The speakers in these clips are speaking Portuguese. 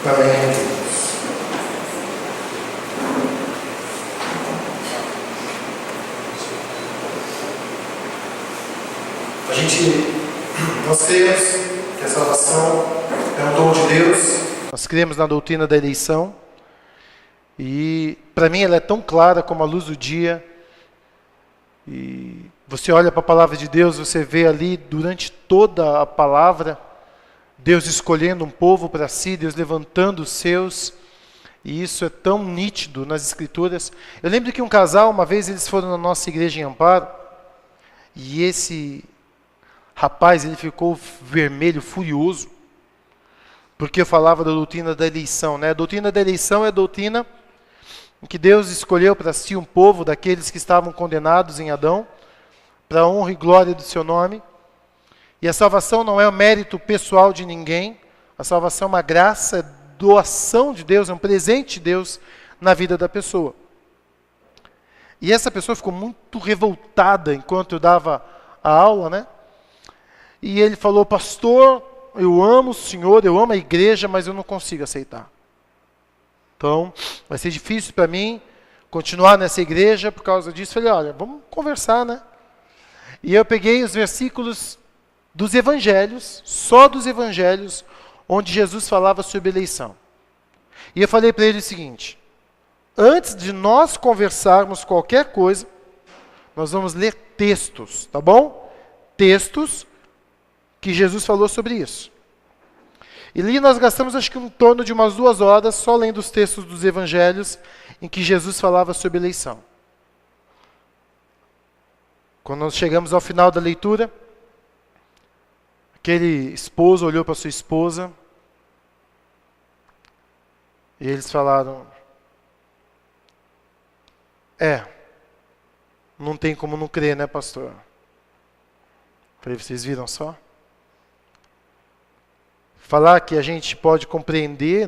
Amém. Nós cremos que a salvação é um dom de Deus. Nós cremos na doutrina da eleição. E para mim ela é tão clara como a luz do dia. E você olha para a palavra de Deus, você vê ali durante toda a palavra, Deus escolhendo um povo para si, Deus levantando os seus. E isso é tão nítido nas Escrituras. Eu lembro que um casal, uma vez eles foram na nossa igreja em Amparo, e esse rapaz, ele ficou vermelho, furioso, porque eu falava da doutrina da eleição, né? A doutrina da eleição é a doutrina em que Deus escolheu para si um povo daqueles que estavam condenados em Adão, para a honra e glória do seu nome. E a salvação não é o mérito pessoal de ninguém, a salvação é uma graça, é doação de Deus, é um presente de Deus na vida da pessoa. E essa pessoa ficou muito revoltada enquanto eu dava a aula, né? E ele falou: pastor, eu amo o senhor, eu amo a igreja, mas eu não consigo aceitar. Então, vai ser difícil para mim continuar nessa igreja por causa disso. Falei: olha, vamos conversar, né? E eu peguei os versículos dos evangelhos, só dos evangelhos, onde Jesus falava sobre eleição. E eu falei para ele o seguinte: antes de nós conversarmos qualquer coisa, nós vamos ler textos, tá bom? Textos que Jesus falou sobre isso. E ali nós gastamos acho que em torno de umas 2 horas só lendo os textos dos evangelhos em que Jesus falava sobre eleição. Quando nós chegamos ao final da leitura, aquele esposo olhou para sua esposa e eles falaram: não tem como não crer, né, pastor? Falei: vocês viram só? Falar que a gente pode compreender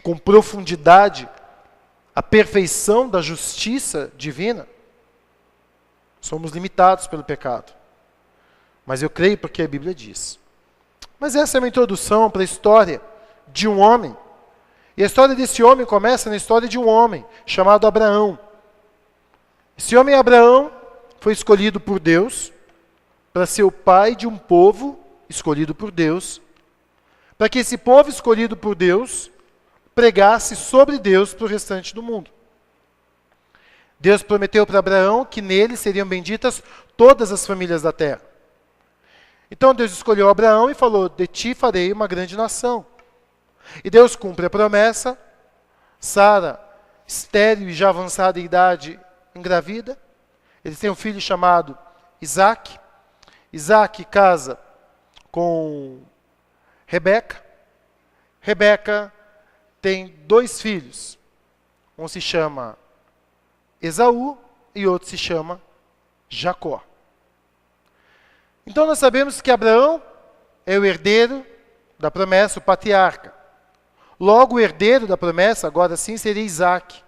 com profundidade a perfeição da justiça divina. Somos limitados pelo pecado. Mas eu creio porque a Bíblia diz. Mas essa é uma introdução para a história de um homem. E a história desse homem começa na história de um homem chamado Abraão. Esse homem Abraão foi escolhido por Deus para ser o pai de um povo escolhido por Deus, para que esse povo escolhido por Deus pregasse sobre Deus para o restante do mundo. Deus prometeu para Abraão que nele seriam benditas todas as famílias da terra. Então Deus escolheu Abraão e falou: de ti farei uma grande nação. E Deus cumpre a promessa. Sara, estéril e já avançada em idade, engravida. Eles têm um filho chamado Isaac. Isaac casa com Rebeca. Rebeca tem 2 filhos. Um se chama Esaú e outro se chama Jacó. Então nós sabemos que Abraão é o herdeiro da promessa, o patriarca. Logo o herdeiro da promessa, agora sim, seria Isaac,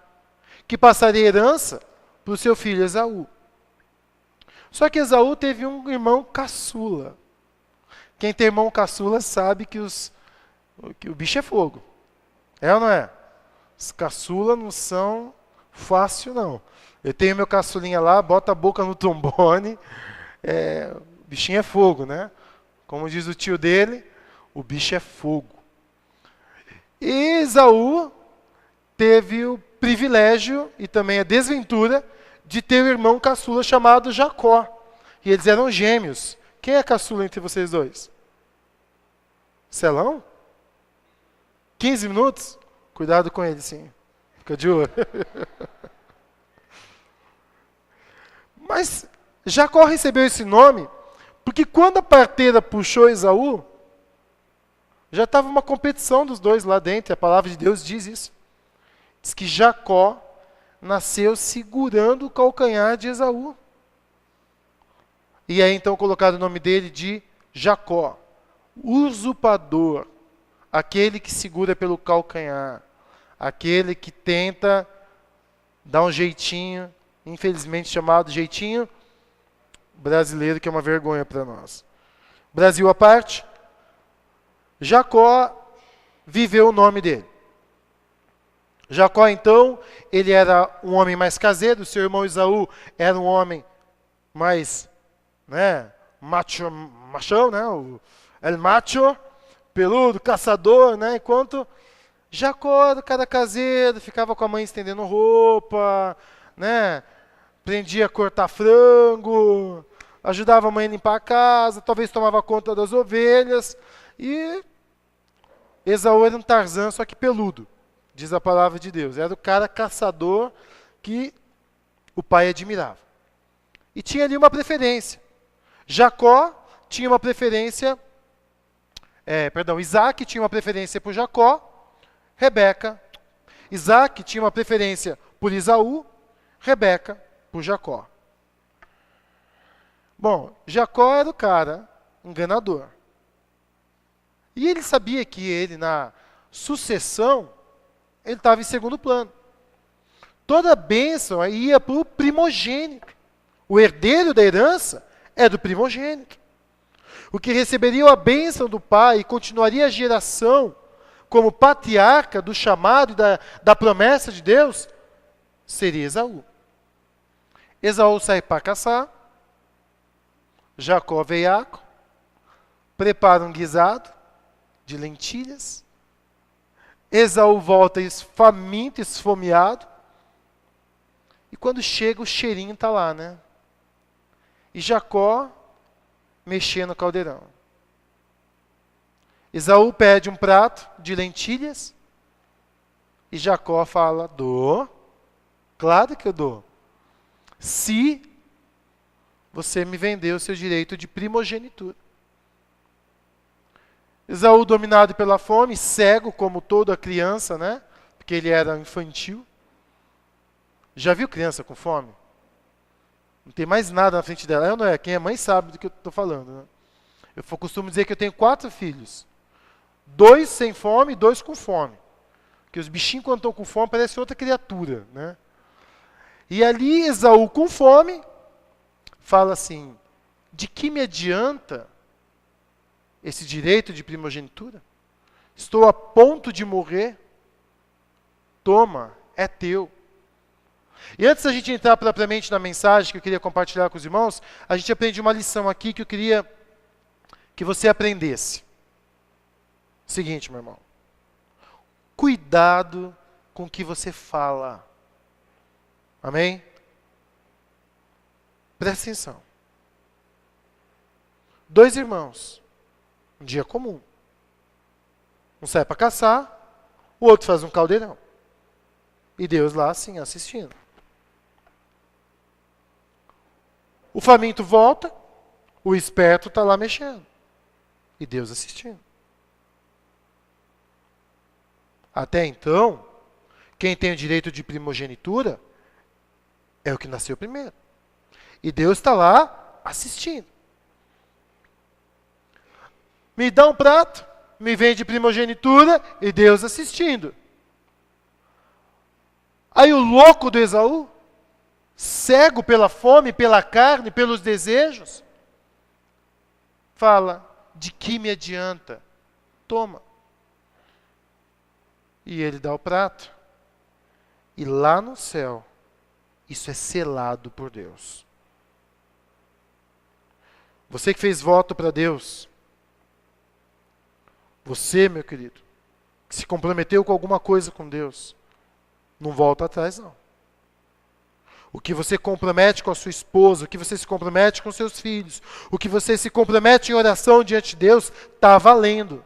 que passaria a herança para o seu filho Esaú. Só que Esaú teve um irmão caçula. Quem tem irmão caçula sabe que o bicho é fogo. É ou não é? Os caçula não são fácil, não. Eu tenho meu caçulinha lá, bota a boca no trombone, o bichinho é fogo, né? Como diz o tio dele, o bicho é fogo. E Esaú teve o privilégio e também a desventura de ter um irmão caçula chamado Jacó. E eles eram gêmeos. Quem é caçula entre vocês dois? Celão? 15 minutos? Cuidado com ele, sim. Fica de olho. Mas Jacó recebeu esse nome porque quando a parteira puxou Esaú, já estava uma competição dos dois lá dentro. A palavra de Deus diz isso. Diz que Jacó nasceu segurando o calcanhar de Esaú. E aí então colocaram o nome dele de Jacó, usurpador, aquele que segura pelo calcanhar, aquele que tenta dar um jeitinho, infelizmente chamado jeitinho brasileiro, que é uma vergonha para nós. Brasil à parte, Jacó viveu o nome dele. Jacó, então, ele era um homem mais caseiro, seu irmão Esaú era um homem mais, machão, el macho, peludo, caçador, enquanto Jacó era o cara caseiro, ficava com a mãe estendendo roupa, aprendia a cortar frango, ajudava a mãe a limpar a casa, talvez tomava conta das ovelhas, e Esaú era um Tarzan, só que peludo. Diz a palavra de Deus. Era o cara caçador que o pai admirava. E tinha ali uma preferência. Jacó tinha uma preferência, Isaac tinha uma preferência por Jacó, Isaac tinha uma preferência por Esaú, Rebeca por Jacó. Bom, Jacó era o cara enganador. E ele sabia que ele, na sucessão, ele estava em segundo plano. Toda a bênção ia para o primogênito. O herdeiro da herança é do primogênito. O que receberia a bênção do pai e continuaria a geração como patriarca do chamado e da promessa de Deus, seria Esaú. Esaú sai para caçar, Jacó veiaco, prepara um guisado de lentilhas, Esaú volta faminto, esfomeado, e quando chega o cheirinho está lá, E Jacó mexendo no caldeirão. Esaú pede um prato de lentilhas, e Jacó fala, dou, claro que eu dou, se você me vender o seu direito de primogenitura. Esaú, dominado pela fome, cego como toda criança, porque ele era infantil. Já viu criança com fome? Não tem mais nada na frente dela. Eu não é. Quem é mãe sabe do que eu estou falando. Eu costumo dizer que eu tenho 4 filhos. 2 sem fome e 2 com fome. Porque os bichinhos, quando estão com fome, parecem outra criatura. E ali, Esaú, com fome, fala assim, de que me adianta esse direito de primogenitura? Estou a ponto de morrer. Toma, é teu. E antes da gente entrar propriamente na mensagem que eu queria compartilhar com os irmãos, a gente aprende uma lição aqui que eu queria que você aprendesse. Seguinte, meu irmão. Cuidado com o que você fala. Amém? Presta atenção. 2 irmãos. Um dia comum. Um sai para caçar, o outro faz um caldeirão. E Deus lá assim, assistindo. O faminto volta, o esperto está lá mexendo. E Deus assistindo. Até então, quem tem o direito de primogenitura é o que nasceu primeiro. E Deus está lá assistindo. Me dá um prato, me vende primogenitura e Deus assistindo. Aí o louco do Esaú, cego pela fome, pela carne, pelos desejos, fala, de que me adianta? Toma. E ele dá o prato. E lá no céu, isso é selado por Deus. Você que fez voto para Deus, você, meu querido, que se comprometeu com alguma coisa com Deus, não volta atrás, não. O que você compromete com a sua esposa, o que você se compromete com seus filhos, o que você se compromete em oração diante de Deus, está valendo.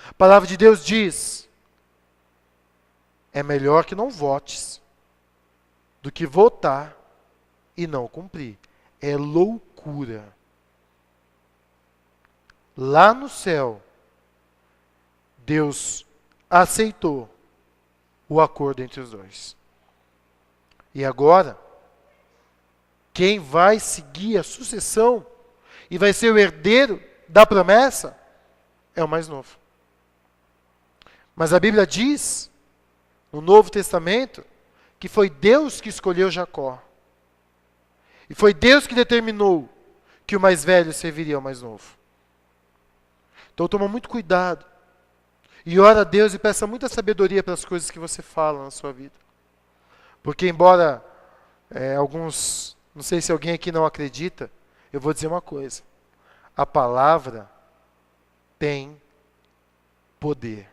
A palavra de Deus diz, é melhor que não votes do que votar e não cumprir. É loucura. Lá no céu, Deus aceitou o acordo entre os dois. E agora, quem vai seguir a sucessão e vai ser o herdeiro da promessa é o mais novo. Mas a Bíblia diz, no Novo Testamento, que foi Deus que escolheu Jacó. E foi Deus que determinou que o mais velho serviria ao mais novo. Então toma muito cuidado. E ora a Deus e peça muita sabedoria para as coisas que você fala na sua vida. Porque embora alguns, não sei se alguém aqui não acredita, eu vou dizer uma coisa. A palavra tem poder.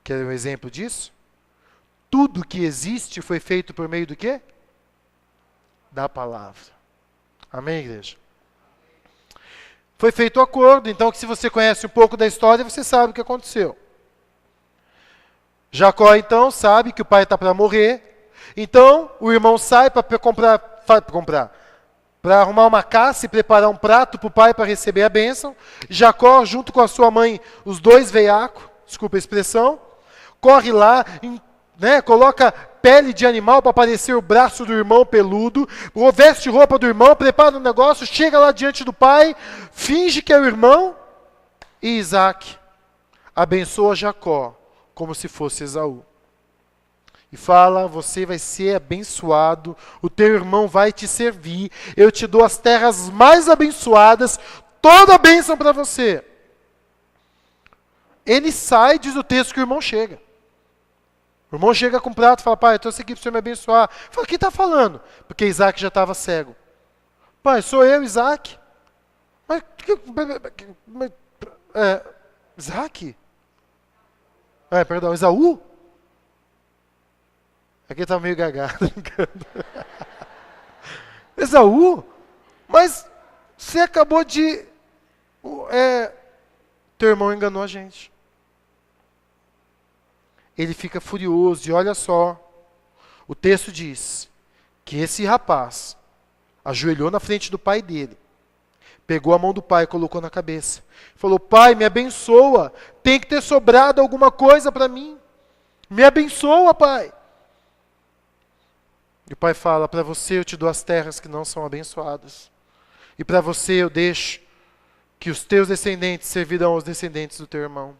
Quer um exemplo disso? Tudo que existe foi feito por meio do quê? Da palavra. Amém, igreja? Foi feito o acordo, então que se você conhece um pouco da história, você sabe o que aconteceu. Jacó, então, sabe que o pai está para morrer. Então, o irmão sai para arrumar uma caça e preparar um prato para o pai para receber a bênção. Jacó, junto com a sua mãe, os dois veiacos, desculpa a expressão, corre lá, coloca pele de animal para parecer o braço do irmão peludo, veste roupa do irmão, prepara um negócio, chega lá diante do pai, finge que é o irmão, e Isaac abençoa Jacó como se fosse Esaú. E fala, você vai ser abençoado, o teu irmão vai te servir, eu te dou as terras mais abençoadas, toda a bênção para você. Ele sai, diz o texto que o irmão chega. O irmão chega com um prato e fala, pai, eu trouxe aqui para o senhor me abençoar. Fala, o que está falando? Porque Isaac já estava cego. Pai, sou eu, Isaac. Mas Isaac? Perdão, Esaú? Aqui está meio gagado. Esaú? Mas você acabou de... teu irmão enganou a gente. Ele fica furioso, e olha só, o texto diz que esse rapaz ajoelhou na frente do pai dele, pegou a mão do pai e colocou na cabeça, falou, pai, me abençoa, tem que ter sobrado alguma coisa para mim, me abençoa, pai. E o pai fala, para você eu te dou as terras que não são abençoadas, e para você eu deixo que os teus descendentes servirão aos descendentes do teu irmão.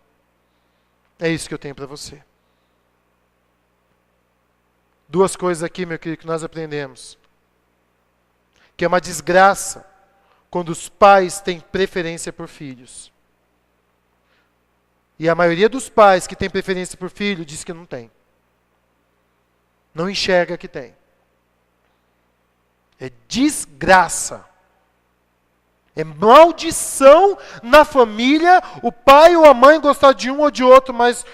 É isso que eu tenho para você. Duas coisas aqui, meu querido, que nós aprendemos. Que é uma desgraça quando os pais têm preferência por filhos. E a maioria dos pais que tem preferência por filho diz que não tem. Não enxerga que tem. É desgraça. É maldição na família o pai ou a mãe gostar de um ou de outro, mas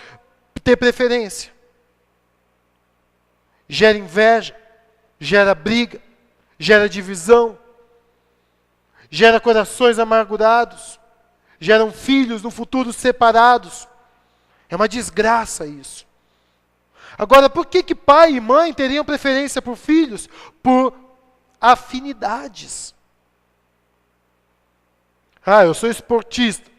ter preferência. Gera inveja, gera briga, gera divisão, gera corações amargurados, geram filhos no futuro separados. É uma desgraça isso. Agora, por que pai e mãe teriam preferência por filhos? Por afinidades. Eu sou esportista.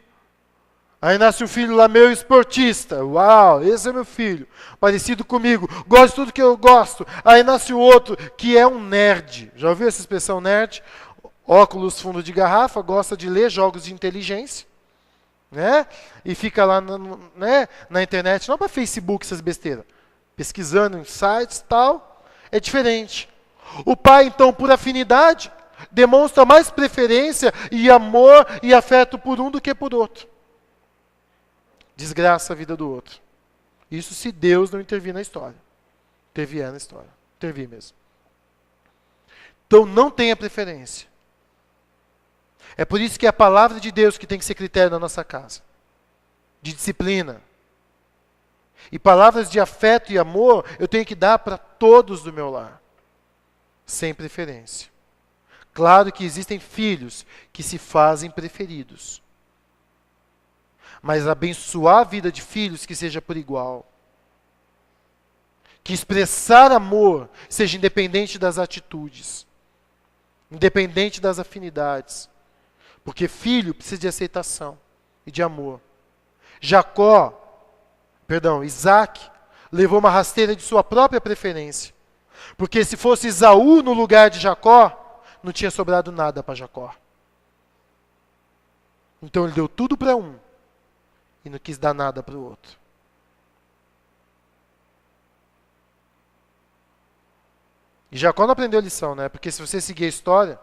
Aí nasce um filho lá meu esportista. Uau, esse é meu filho. Parecido comigo. Gosta de tudo que eu gosto. Aí nasce o outro que é um nerd. Já ouviu essa expressão nerd? Óculos fundo de garrafa, gosta de ler jogos de inteligência. Né? E fica lá na internet, não para Facebook, essas besteiras. Pesquisando em sites e tal. É diferente. O pai, então, por afinidade, demonstra mais preferência e amor e afeto por um do que por outro. Desgraça a vida do outro. Isso se Deus não intervir na história. Intervir na história. Intervir mesmo. Então não tenha preferência. É por isso que é a palavra de Deus que tem que ser critério na nossa casa. De disciplina. E palavras de afeto e amor eu tenho que dar para todos do meu lar. Sem preferência. Claro que existem filhos que se fazem preferidos. Mas abençoar a vida de filhos que seja por igual. Que expressar amor seja independente das atitudes. Independente das afinidades. Porque filho precisa de aceitação e de amor. Isaac levou uma rasteira de sua própria preferência. Porque se fosse Esaú no lugar de Jacó, não tinha sobrado nada para Jacó. Então ele deu tudo para um e não quis dar nada para o outro. E Jacó não aprendeu a lição, né? Porque se você seguir a história,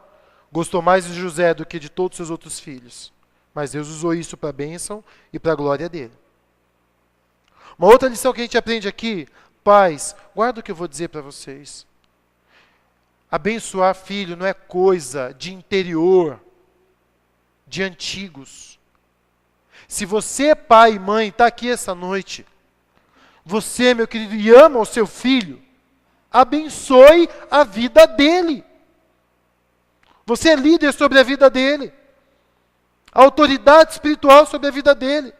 gostou mais de José do que de todos os seus outros filhos. Mas Deus usou isso para a bênção e para a glória dele. Uma outra lição que a gente aprende aqui, pais, guarda o que eu vou dizer para vocês. Abençoar filho não é coisa de interior, de antigos. Se você é pai e mãe, está aqui essa noite, você, meu querido, e ama o seu filho, abençoe a vida dele. Você é líder sobre a vida dele. Autoridade espiritual sobre a vida dele.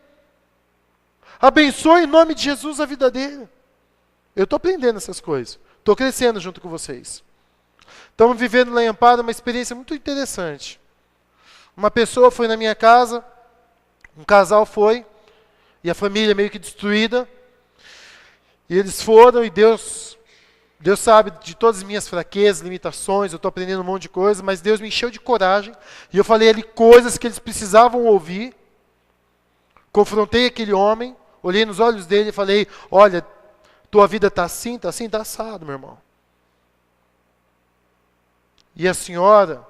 Abençoe em nome de Jesus a vida dele. Eu estou aprendendo essas coisas. Estou crescendo junto com vocês. Estamos vivendo lá em Amparo uma experiência muito interessante. Uma pessoa foi na minha casa, um casal foi, e a família meio que destruída. E eles foram, e Deus sabe de todas as minhas fraquezas, limitações, eu estou aprendendo um monte de coisa, mas Deus me encheu de coragem, e eu falei ali coisas que eles precisavam ouvir. Confrontei aquele homem, olhei nos olhos dele e falei, olha, tua vida está assim, está assado, meu irmão. E a senhora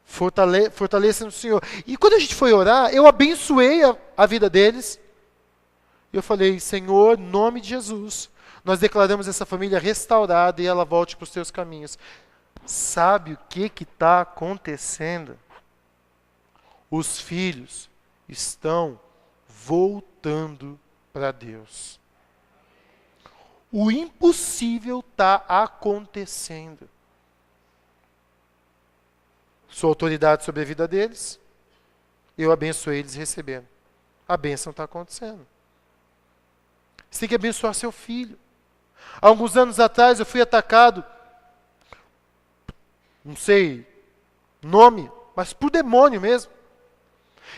fortaleça no Senhor. E quando a gente foi orar, eu abençoei a vida deles. E eu falei, Senhor, em nome de Jesus, nós declaramos essa família restaurada e ela volte para os seus caminhos. Sabe o que está acontecendo? Os filhos estão voltando para Deus. O impossível está acontecendo. Sou autoridade sobre a vida deles. Eu abençoei eles recebendo. A bênção está acontecendo. Você tem que abençoar seu filho. Há alguns anos atrás eu fui atacado, não sei nome, mas por demônio mesmo.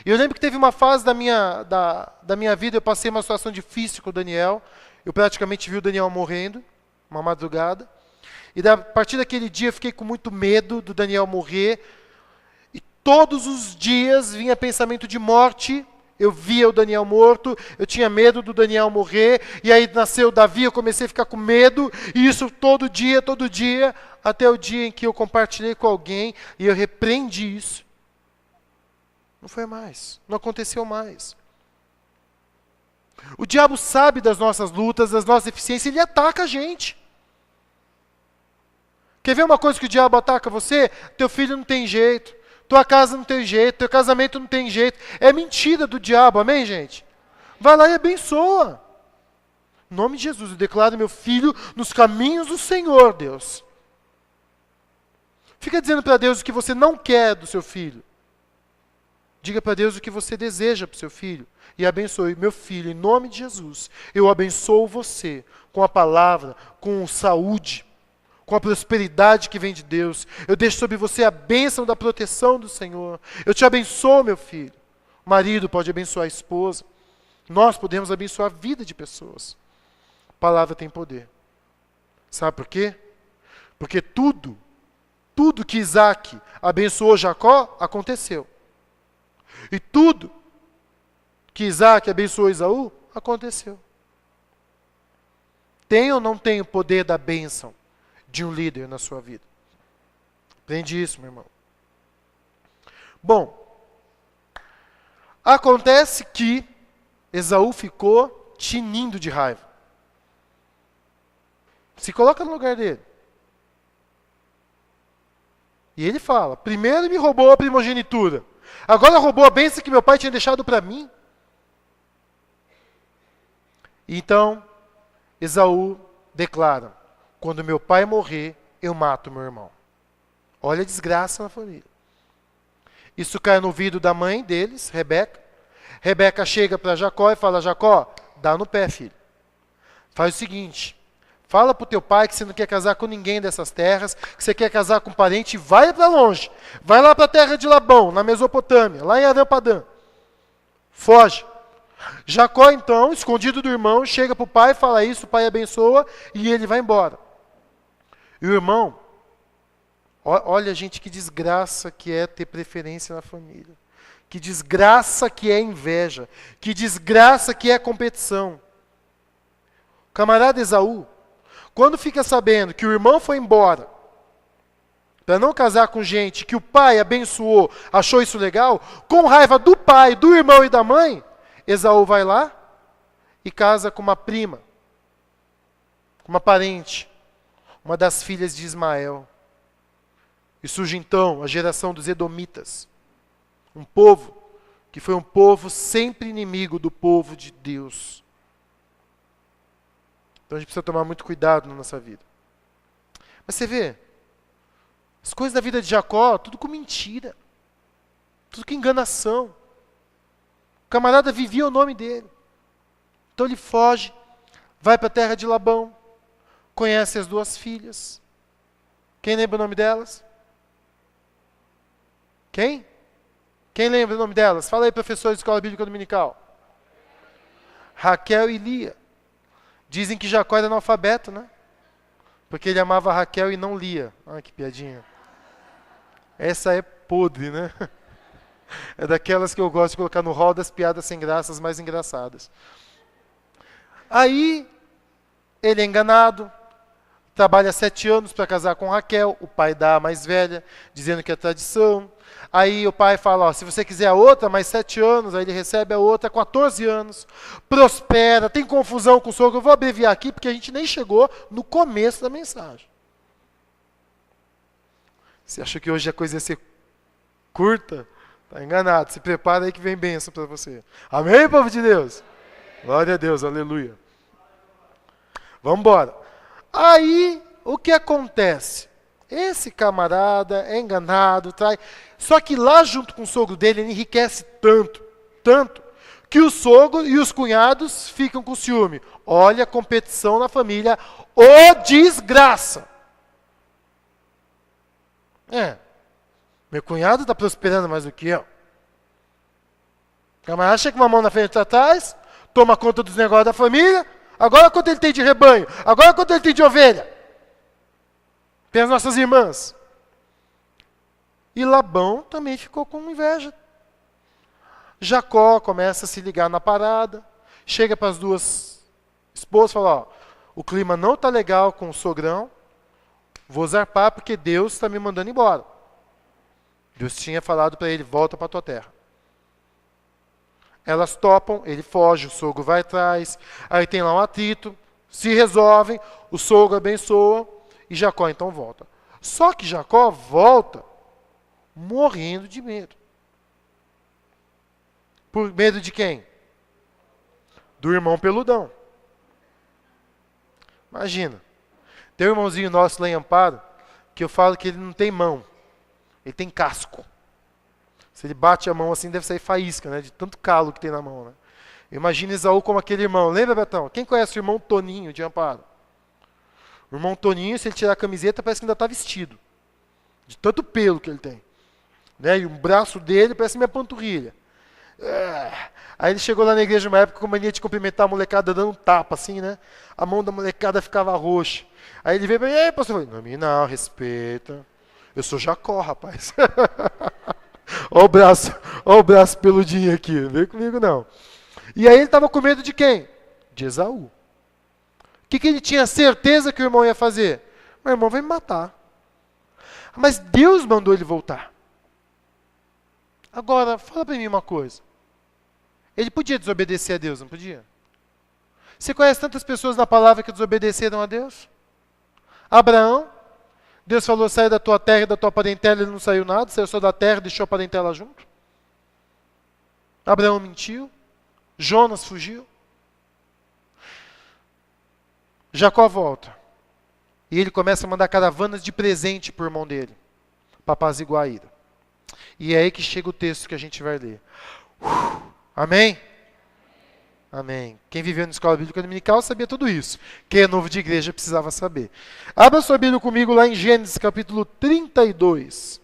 E eu lembro que teve uma fase da minha vida, eu passei uma situação difícil com o Daniel. Eu praticamente vi o Daniel morrendo, uma madrugada. E a partir daquele dia eu fiquei com muito medo do Daniel morrer. E todos os dias vinha pensamento de morte. Eu via o Daniel morto, eu tinha medo do Daniel morrer. E aí nasceu Davi, eu comecei a ficar com medo. E isso todo dia, até o dia em que eu compartilhei com alguém e eu repreendi isso. Não foi mais, não aconteceu mais. O diabo sabe das nossas lutas, das nossas deficiências, ele ataca a gente. Quer ver uma coisa que o diabo ataca você? Teu filho não tem jeito, tua casa não tem jeito, teu casamento não tem jeito. É mentira do diabo, amém, gente? Vai lá e abençoa. Em nome de Jesus, eu declaro meu filho nos caminhos do Senhor, Deus. Fica dizendo para Deus o que você não quer do seu filho. Diga para Deus o que você deseja para o seu filho. E abençoe meu filho, em nome de Jesus. Eu abençoo você com a palavra, com saúde, com a prosperidade que vem de Deus. Eu deixo sobre você a bênção da proteção do Senhor. Eu te abençoo, meu filho. O marido pode abençoar a esposa. Nós podemos abençoar a vida de pessoas. A palavra tem poder. Sabe por quê? Porque tudo que Isaac abençoou Jacó, aconteceu. E tudo que Isaac abençoou Esaú, aconteceu. Tem ou não tem o poder da bênção de um líder na sua vida? Aprende isso, meu irmão. Bom, acontece que Esaú ficou tinindo de raiva. Se coloca no lugar dele. E ele fala, primeiro me roubou a primogenitura. Agora roubou a bênção que meu pai tinha deixado para mim. Então, Esaú declara, quando meu pai morrer, eu mato meu irmão. Olha a desgraça na família. Isso cai no ouvido da mãe deles, Rebeca. Rebeca chega para Jacó e fala, Jacó, dá no pé, filho. Faz o seguinte, fala para o teu pai que você não quer casar com ninguém dessas terras, que você quer casar com um parente, vai para longe. Vai lá para a terra de Labão, na Mesopotâmia, lá em Arã-Padã. Foge. Jacó, então, escondido do irmão, chega para o pai, fala isso, o pai abençoa e ele vai embora. E o irmão, olha, gente, que desgraça que é ter preferência na família. Que desgraça que é inveja. Que desgraça que é competição. O camarada Esaú, quando fica sabendo que o irmão foi embora para não casar com gente que o pai abençoou, achou isso legal, com raiva do pai, do irmão e da mãe, Esaú vai lá e casa com uma prima, com uma parente, uma das filhas de Ismael. E surge então a geração dos Edomitas, um povo que foi um povo sempre inimigo do povo de Deus. Então a gente precisa tomar muito cuidado na nossa vida. Mas você vê, as coisas da vida de Jacó, tudo com mentira, tudo com enganação. O camarada vivia o nome dele. Então ele foge, vai para a terra de Labão, conhece as duas filhas. Quem lembra o nome delas? Quem? Quem lembra o nome delas? Fala aí, professor de escola bíblica dominical. Raquel e Lia. Dizem que Jacó era analfabeto, né? Porque ele amava Raquel e não Lia. Olha que piadinha. Essa é podre, né? É daquelas que eu gosto de colocar no hall das piadas sem graça, as mais engraçadas. Aí, ele é enganado, trabalha 7 anos para casar com Raquel, o pai dá a mais velha, dizendo que é tradição. Aí o pai fala, ó, se você quiser a outra, mais 7 anos, aí ele recebe a outra, 14 anos, prospera, tem confusão com o sogro. Eu vou abreviar aqui, porque a gente nem chegou no começo da mensagem. Você acha que hoje a coisa ia ser curta? Está enganado, se prepara aí que vem bênção para você. Amém, povo de Deus? Glória a Deus, aleluia. Vamos embora. Aí, o que acontece? Esse camarada é enganado, trai. Só que lá junto com o sogro dele, ele enriquece tanto, que o sogro e os cunhados ficam com ciúme. Olha a competição na família, ô desgraça! Meu cunhado está prosperando mais do que eu. O camarada chega com uma mão na frente e outra atrás, toma conta dos negócios da família. Agora quanto ele tem de rebanho? Agora quanto ele tem de ovelha? Tem as nossas irmãs. E Labão também ficou com inveja. Jacó começa a se ligar na parada, chega para as duas esposas e fala, ó, o clima não está legal com o sogrão, vou zarpar porque Deus está me mandando embora. Deus tinha falado para ele, volta para a tua terra. Elas topam, ele foge, o sogro vai atrás, aí tem lá um atrito, se resolvem, o sogro abençoa, e Jacó então volta. Só que Jacó volta morrendo de medo. Por medo de quem? Do irmão peludão. Imagina. Tem um irmãozinho nosso lá em Amparo, que eu falo que ele não tem mão, ele tem casco. Se ele bate a mão assim, deve sair faísca, né? De tanto calo que tem na mão, né? Imagina Esaú como aquele irmão. Lembra, Betão? Quem conhece o irmão Toninho de Amparo? O irmão Toninho, se ele tirar a camiseta, parece que ainda está vestido. De tanto pelo que ele tem. Né? E o braço dele parece minha panturrilha. Aí ele chegou lá na igreja uma época com mania de cumprimentar a molecada dando um tapa, assim, né? A mão da molecada ficava roxa. Aí ele veio para mim, ei, pastor, eu falei, não, respeita. Eu sou Jacó, rapaz. Olha o braço peludinho aqui, não vem comigo não. E aí ele estava com medo de quem? De Esaú. O que ele tinha certeza que o irmão ia fazer? Meu irmão vai me matar. Mas Deus mandou ele voltar. Agora, fala para mim uma coisa. Ele podia desobedecer a Deus, não podia? Você conhece tantas pessoas na palavra que desobedeceram a Deus? Abraão, Deus falou, sai da tua terra e da tua parentela, ele não saiu nada, saiu só da terra e deixou a parentela junto. Abraão mentiu, Jonas fugiu. Jacó volta. E ele começa a mandar caravanas de presente para o irmão dele, para apaziguar a ira. E é aí que chega o texto que a gente vai ler. Amém? Amém. Quem viveu na escola bíblica dominical sabia tudo isso. Quem é novo de igreja precisava saber. Abra sua Bíblia comigo lá em Gênesis capítulo 32.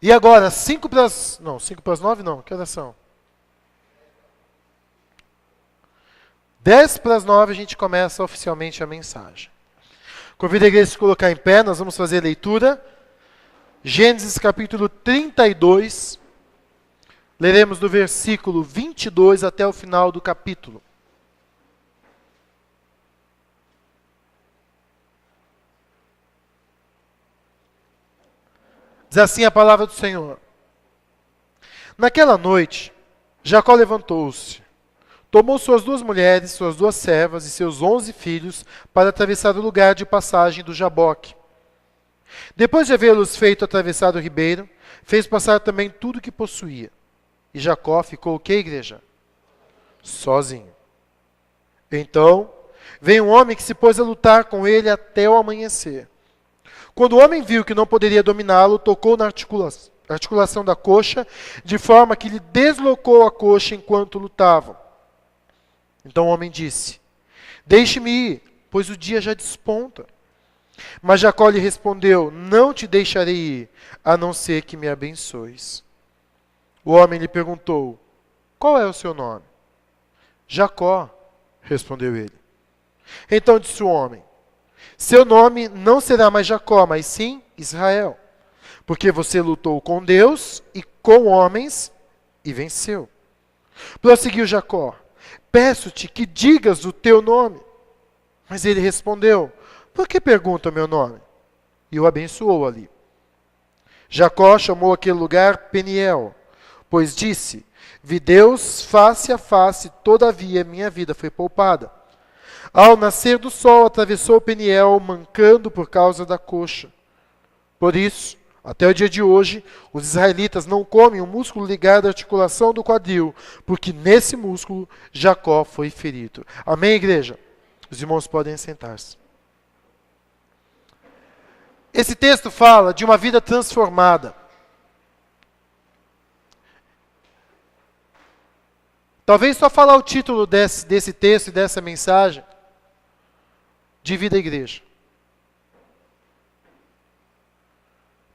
E agora, 5 para as 9 não, que horas são? 10 para as 9 a gente começa oficialmente a mensagem. Convido a igreja a se colocar em pé, nós vamos fazer a leitura. Gênesis capítulo 32, leremos do versículo 22 até o final do capítulo. Diz assim a palavra do Senhor. Naquela noite, Jacó levantou-se, tomou suas 2 mulheres, suas 2 servas e seus 11 filhos para atravessar o lugar de passagem do Jaboque. Depois de havê-los feito atravessar o ribeiro, fez passar também tudo o que possuía. E Jacó ficou o quê, igreja? Sozinho. Então, veio um homem que se pôs a lutar com ele até o amanhecer. Quando o homem viu que não poderia dominá-lo, tocou na articulação da coxa, de forma que lhe deslocou a coxa enquanto lutavam. Então o homem disse: deixe-me ir, pois o dia já desponta. Mas Jacó lhe respondeu: não te deixarei ir, a não ser que me abençoes. O homem lhe perguntou: qual é o seu nome? Jacó, respondeu ele. Então disse o homem: seu nome não será mais Jacó, mas sim Israel, porque você lutou com Deus e com homens e venceu. Prosseguiu Jacó: peço-te que digas o teu nome. Mas ele respondeu: por que pergunta o meu nome? E o abençoou ali. Jacó chamou aquele lugar Peniel, pois disse: vi Deus face a face, todavia minha vida foi poupada. Ao nascer do sol, atravessou Peniel, mancando por causa da coxa. Por isso, até o dia de hoje, os israelitas não comem o músculo ligado à articulação do quadril, porque nesse músculo Jacó foi ferido. Amém, igreja? Os irmãos podem sentar-se. Esse texto fala de uma vida transformada. Talvez só falar o título desse texto e dessa mensagem, de vida à igreja.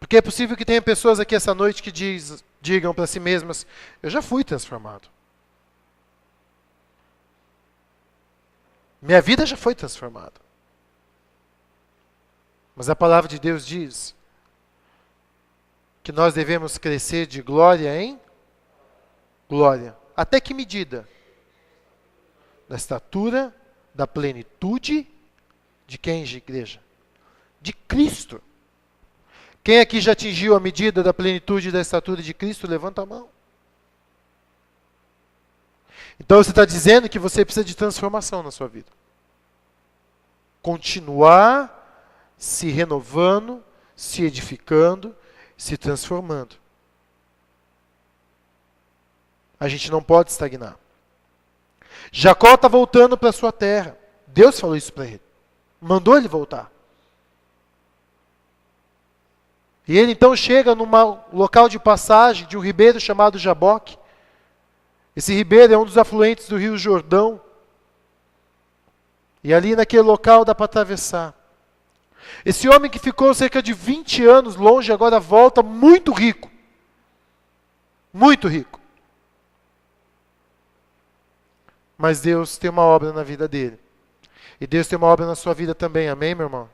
Porque é possível que tenha pessoas aqui essa noite que digam para si mesmas: eu já fui transformado. Minha vida já foi transformada. Mas a palavra de Deus diz que nós devemos crescer de glória em glória. Até que medida? Da estatura, da plenitude de quem, igreja? De Cristo. Quem aqui já atingiu a medida da plenitude e da estatura de Cristo, levanta a mão. Então você está dizendo que você precisa de transformação na sua vida. Continuar se renovando, se edificando, se transformando. A gente não pode estagnar. Jacó está voltando para a sua terra. Deus falou isso para ele. Mandou ele voltar. E ele então chega num local de passagem de um ribeiro chamado Jaboque. Esse ribeiro é um dos afluentes do rio Jordão. E ali naquele local dá para atravessar. Esse homem que ficou cerca de 20 anos longe, agora volta muito rico. Muito rico. Mas Deus tem uma obra na vida dele. E Deus tem uma obra na sua vida também, amém, meu irmão?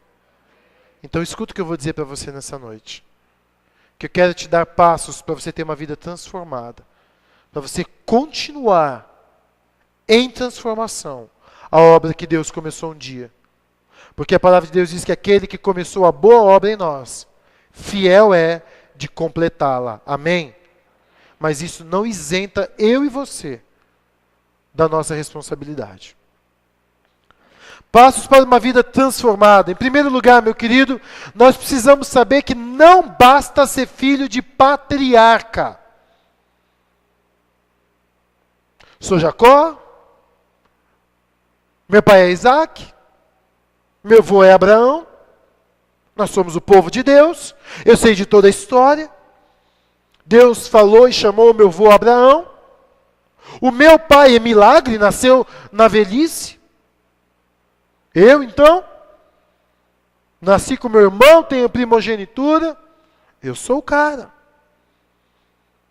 Então escuta o que eu vou dizer para você nessa noite. Que eu quero te dar passos para você ter uma vida transformada. Para você continuar em transformação a obra que Deus começou um dia. Porque a palavra de Deus diz que aquele que começou a boa obra em nós, fiel é de completá-la. Amém? Mas isso não isenta eu e você da nossa responsabilidade. Passos para uma vida transformada. Em primeiro lugar, meu querido, nós precisamos saber que não basta ser filho de patriarca. Sou Jacó, meu pai é Isaac, meu avô é Abraão, nós somos o povo de Deus, eu sei de toda a história. Deus falou e chamou o meu avô Abraão. O meu pai é milagre, nasceu na velhice. Eu, então, nasci com meu irmão, tenho primogenitura. Eu sou o cara.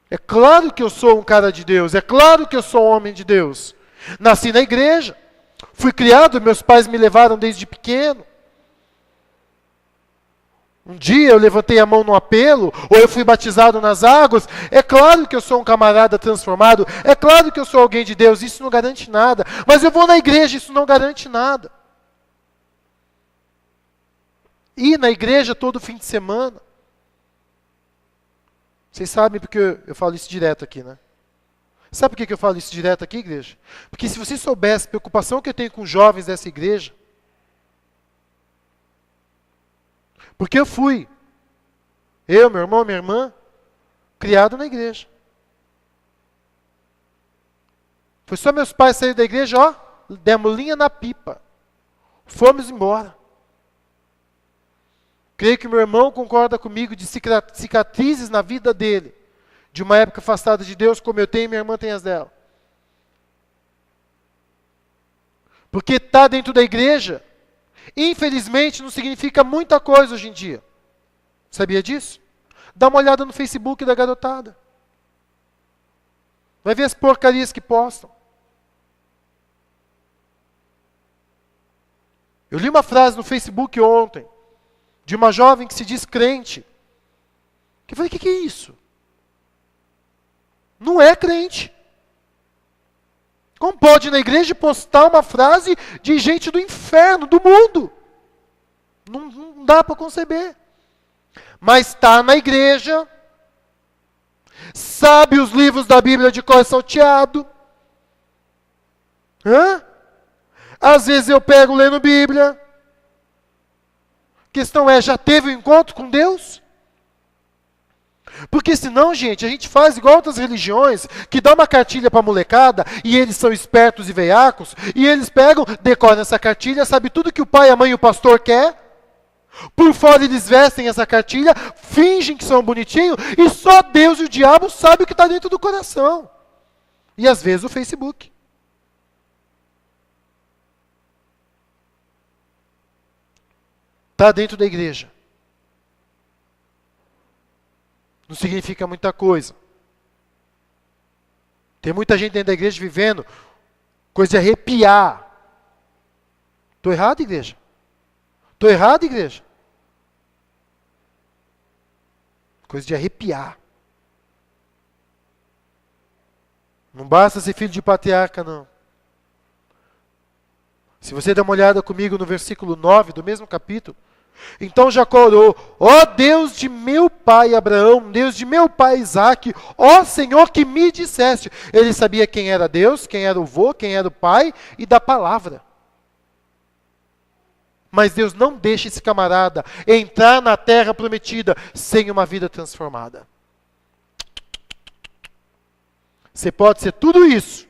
É claro que eu sou um cara de Deus. É claro que eu sou um homem de Deus. Nasci na igreja. Fui criado, meus pais me levaram desde pequeno. Um dia eu levantei a mão no apelo, ou eu fui batizado nas águas. É claro que eu sou um camarada transformado. É claro que eu sou alguém de Deus. Isso não garante nada. Mas eu vou na igreja, isso não garante nada. Ir na igreja todo fim de semana. Vocês sabem porque eu falo isso direto aqui, né? Sabe por que eu falo isso direto aqui, igreja? Porque se você soubesse a preocupação que eu tenho com os jovens dessa igreja, porque eu fui, eu, meu irmão, minha irmã, criado na igreja. Foi só meus pais saírem da igreja, ó, demos linha na pipa. Fomos embora. Creio que meu irmão concorda comigo de cicatrizes na vida dele, de uma época afastada de Deus, como eu tenho e minha irmã tem as dela. Porque estar dentro da igreja, infelizmente, não significa muita coisa hoje em dia. Sabia disso? Dá uma olhada no Facebook da garotada. Vai ver as porcarias que postam. Eu li uma frase no Facebook ontem, de uma jovem que se diz crente. Que eu falei, o que é isso? Não é crente. Como pode ir na igreja postar uma frase de gente do inferno, do mundo? Não dá para conceber. Mas está na igreja, sabe os livros da Bíblia de cor salteado. Às vezes eu pego lendo Bíblia. A questão é, já teve um encontro com Deus? Porque senão, gente, a gente faz igual outras religiões, que dá uma cartilha para a molecada, e eles são espertos e veiacos, e eles pegam, decoram essa cartilha, sabe tudo que o pai, a mãe e o pastor quer? Por fora eles vestem essa cartilha, fingem que são bonitinhos, e só Deus e o diabo sabem o que está dentro do coração. E às vezes o Facebook. Está dentro da igreja. Não significa muita coisa. Tem muita gente dentro da igreja vivendo coisa de arrepiar. Estou errado, igreja? Estou errado, igreja? Coisa de arrepiar. Não basta ser filho de patriarca, não. Se você der uma olhada comigo no versículo 9 do mesmo capítulo, então Jacó orou, ó Deus de meu pai Abraão, Deus de meu pai Isaque, ó Senhor que me disseste. Ele sabia quem era Deus, quem era o vô, quem era o pai e da palavra. Mas Deus não deixa esse camarada entrar na terra prometida sem uma vida transformada. Você pode ser tudo isso,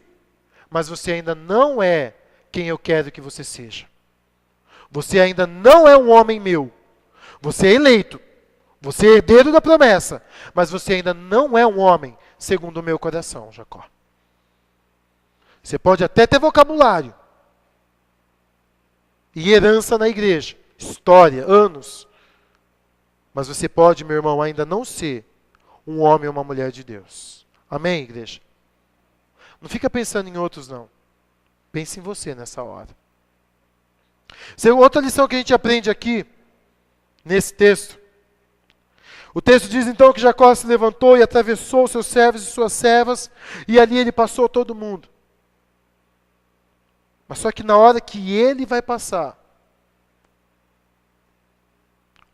mas você ainda não é quem eu quero que você seja. Você ainda não é um homem meu. Você é eleito. Você é herdeiro da promessa. Mas você ainda não é um homem segundo o meu coração, Jacó. Você pode até ter vocabulário. E herança na igreja. História, anos. Mas você pode, meu irmão, ainda não ser um homem ou uma mulher de Deus. Amém, igreja? Não fica pensando em outros, não. Pense em você nessa hora. Outra lição que a gente aprende aqui, nesse texto. O texto diz então que Jacó se levantou e atravessou seus servos e suas servas, e ali ele passou todo mundo. Mas só que na hora que ele vai passar,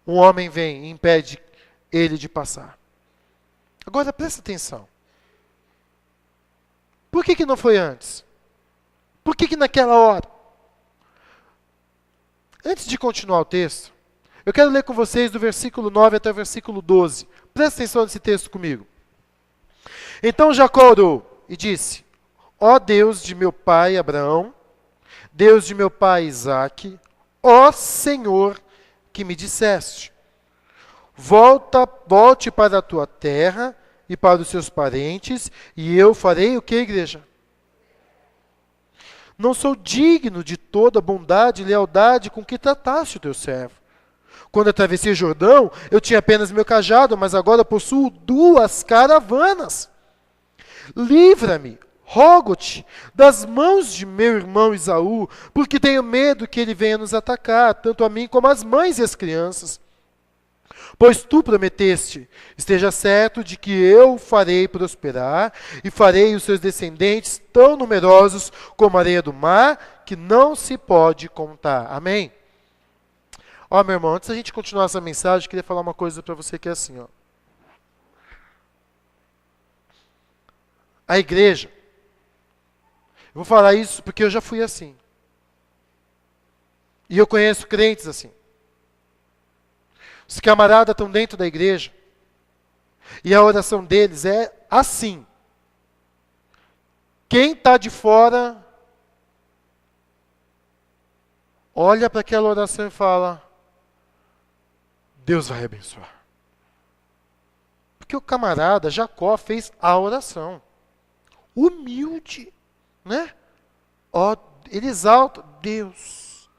um homem vem e impede ele de passar. Agora presta atenção. Por que não foi antes? Por que naquela hora? Antes de continuar o texto, eu quero ler com vocês do versículo 9 até o versículo 12. Presta atenção nesse texto comigo. Então Jacó orou e disse, ó Deus de meu pai Abraão, Deus de meu pai Isaque, ó Senhor que me disseste, volte para a tua terra e para os seus parentes, e eu farei o que, igreja? Não sou digno de toda bondade e lealdade com que trataste o teu servo. Quando atravessei o Jordão, eu tinha apenas meu cajado, mas agora possuo 2 caravanas. Livra-me, rogo-te, das mãos de meu irmão Esaú, porque tenho medo que ele venha nos atacar, tanto a mim como as mães e as crianças. Pois tu prometeste, esteja certo de que eu farei prosperar e farei os seus descendentes tão numerosos como a areia do mar, que não se pode contar. Amém? Ó, meu irmão, antes da gente continuar essa mensagem, eu queria falar uma coisa para você que é assim, ó. A igreja. Eu vou falar isso porque eu já fui assim. E eu conheço crentes assim. Os camaradas estão dentro da igreja. E a oração deles é assim. Quem está de fora, olha para aquela oração e fala, Deus vai abençoar. Porque o camarada, Jacó, fez a oração. Humilde, né? Ó, ele exalta, Deus,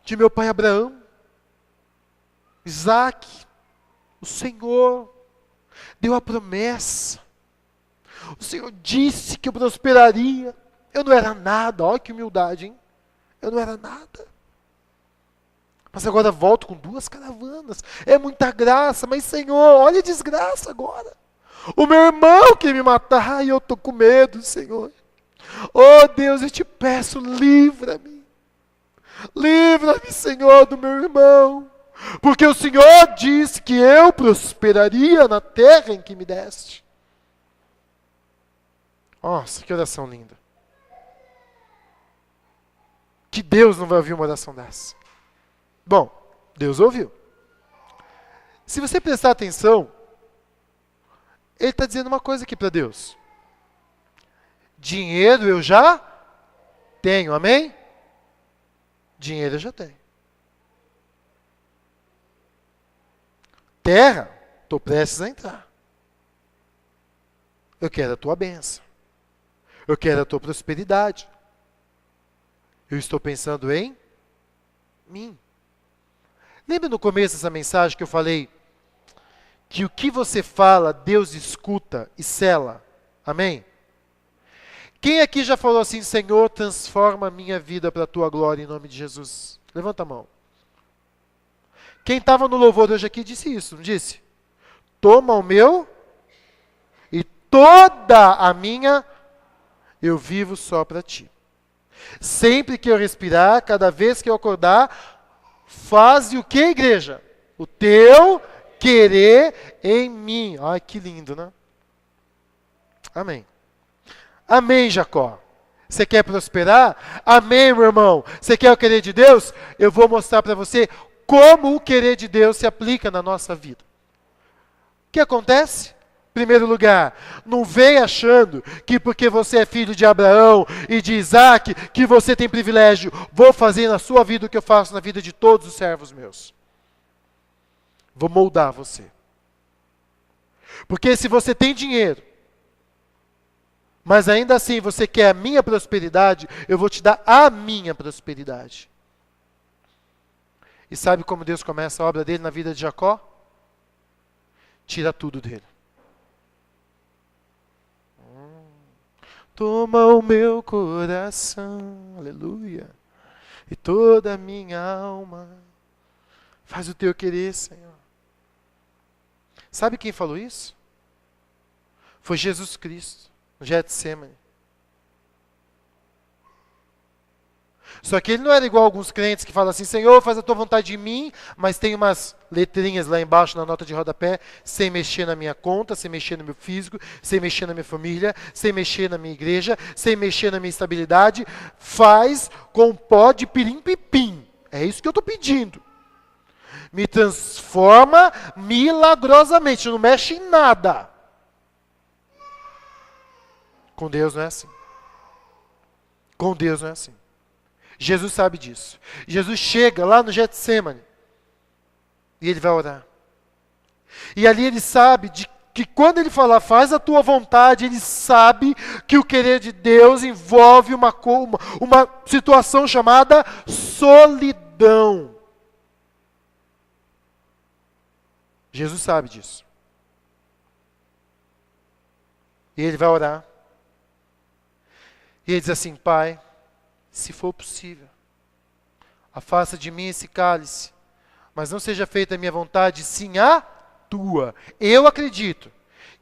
de meu pai Abraão, Isaac, o Senhor deu a promessa. O Senhor disse que eu prosperaria. Eu não era nada, olha que humildade, hein? Eu não era nada. Mas agora volto com 2 caravanas. É muita graça, mas Senhor, olha a desgraça agora. O meu irmão quer me matar e eu estou com medo, Senhor. Oh Deus, eu te peço, livra-me. Livra-me, Senhor, do meu irmão. Porque o Senhor disse que eu prosperaria na terra em que me deste. Nossa, que oração linda. Que Deus não vai ouvir uma oração dessa. Bom, Deus ouviu. Se você prestar atenção, Ele está dizendo uma coisa aqui para Deus. Dinheiro eu já tenho, amém? Dinheiro eu já tenho. Terra, estou prestes a entrar. Eu quero a tua bênção. Eu quero a tua prosperidade. Eu estou pensando em mim. Lembra no começo dessa mensagem que eu falei que o que você fala, Deus escuta e sela? Amém? Quem aqui já falou assim, Senhor, transforma a minha vida para a tua glória em nome de Jesus? Levanta a mão. Quem estava no louvor hoje aqui disse isso, não disse? Toma o meu e toda a minha eu vivo só para ti. Sempre que eu respirar, cada vez que eu acordar, faze o que, igreja? O teu querer em mim. Ai, que lindo, né? Amém. Amém, Jacó. Você quer prosperar? Amém, meu irmão. Você quer o querer de Deus? Eu vou mostrar para você como o querer de Deus se aplica na nossa vida. O que acontece? Em primeiro lugar, não vem achando que porque você é filho de Abraão e de Isaac, que você tem privilégio. Vou fazer na sua vida o que eu faço na vida de todos os servos meus. Vou moldar você. Porque se você tem dinheiro, mas ainda assim você quer a minha prosperidade, eu vou te dar a minha prosperidade. E sabe como Deus começa a obra dele na vida de Jacó? Tira tudo dele. Toma o meu coração, aleluia, e toda a minha alma. Faz o teu querer, Senhor. Sabe quem falou isso? Foi Jesus Cristo, no Getsemane. Só que ele não era igual a alguns crentes que falam assim, Senhor, faz a tua vontade em mim, mas tem umas letrinhas lá embaixo na nota de rodapé, sem mexer na minha conta, sem mexer no meu físico, sem mexer na minha família, sem mexer na minha igreja, sem mexer na minha estabilidade. Faz com pó de pirim-pipim. É isso que eu estou pedindo. Me transforma milagrosamente, não mexe em nada. Com Deus não é assim. Com Deus não é assim. Jesus sabe disso. Jesus chega lá no Getsemane e ele vai orar. E ali ele sabe que quando ele falar, faz a tua vontade, ele sabe que o querer de Deus envolve uma situação chamada solidão. Jesus sabe disso. E ele vai orar. E ele diz assim, Pai, se for possível, afasta de mim esse cálice, mas não seja feita a minha vontade, sim a tua. Eu acredito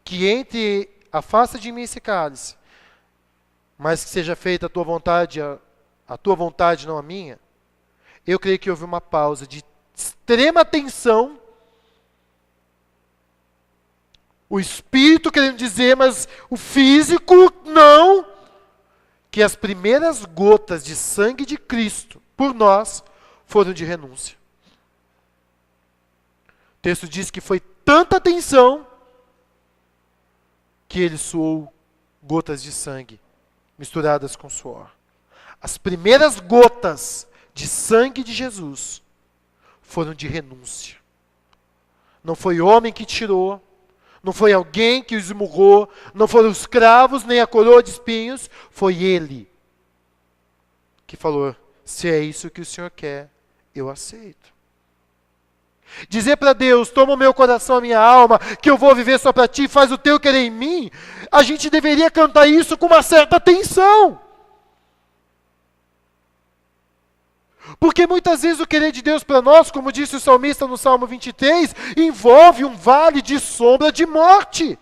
que entre afasta de mim esse cálice, mas que seja feita a tua vontade, a tua vontade, não a minha. Eu creio que houve uma pausa de extrema tensão O espírito querendo dizer, mas o físico não. Que as primeiras gotas de sangue de Cristo por nós foram de renúncia. O texto diz que foi tanta tensão que ele suou gotas de sangue misturadas com suor. As primeiras gotas de sangue de Jesus foram de renúncia. Não foi homem que tirou, não foi alguém que o esmurrou, não foram os cravos, nem a coroa de espinhos, foi ele que falou, se é isso que o Senhor quer, eu aceito. Dizer para Deus, toma o meu coração, a minha alma, que eu vou viver só para ti, faz o teu querer em mim, a gente deveria cantar isso com uma certa tensão. Porque muitas vezes o querer de Deus para nós, como disse o salmista no Salmo 23, envolve um vale de sombra de morte,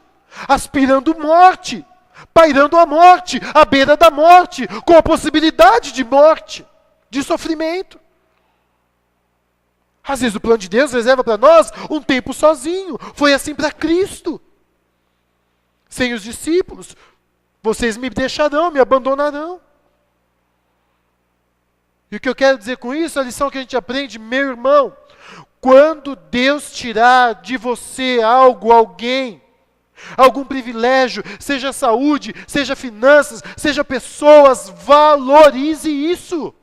aspirando morte, pairando a morte, à beira da morte, com a possibilidade de morte, de sofrimento. Às vezes o plano de Deus reserva para nós um tempo sozinho. Foi assim para Cristo. Sem os discípulos, vocês me deixarão, me abandonarão. E o que eu quero dizer com isso, a lição que a gente aprende, meu irmão, quando Deus tirar de você algo, alguém, algum privilégio, seja saúde, seja finanças, seja pessoas, valorize isso.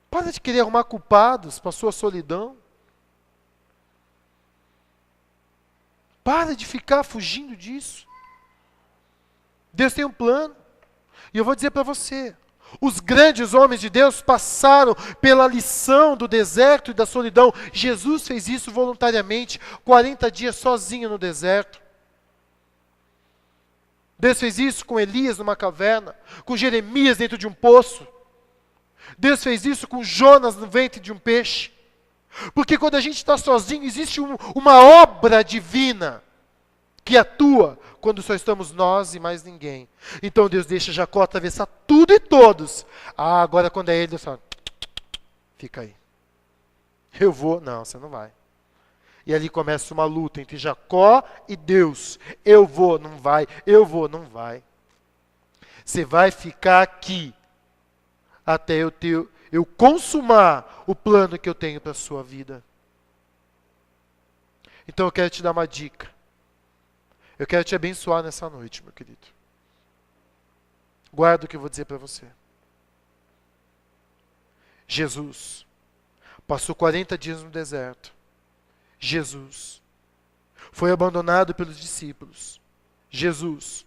Para de querer arrumar culpados para a sua solidão. Para de ficar fugindo disso. Deus tem um plano. E eu vou dizer para você, os grandes homens de Deus passaram pela lição do deserto e da solidão. Jesus fez isso voluntariamente, 40 dias sozinho no deserto. Deus fez isso com Elias numa caverna, com Jeremias dentro de um poço. Deus fez isso com Jonas no ventre de um peixe. Porque quando a gente está sozinho, existe uma obra divina que atua quando só estamos nós e mais ninguém. Então Deus deixa Jacó atravessar tudo e todos. Ah, agora quando é ele, Deus fala, fica aí. Eu vou. Não, você não vai. E ali começa uma luta entre Jacó e Deus. Eu vou, não vai. Eu vou, não vai. Você vai ficar aqui até eu consumar o plano que eu tenho para a sua vida. Então eu quero te dar uma dica. Eu quero te abençoar nessa noite, meu querido. Guarda o que eu vou dizer para você. Jesus passou 40 dias no deserto. Jesus foi abandonado pelos discípulos. Jesus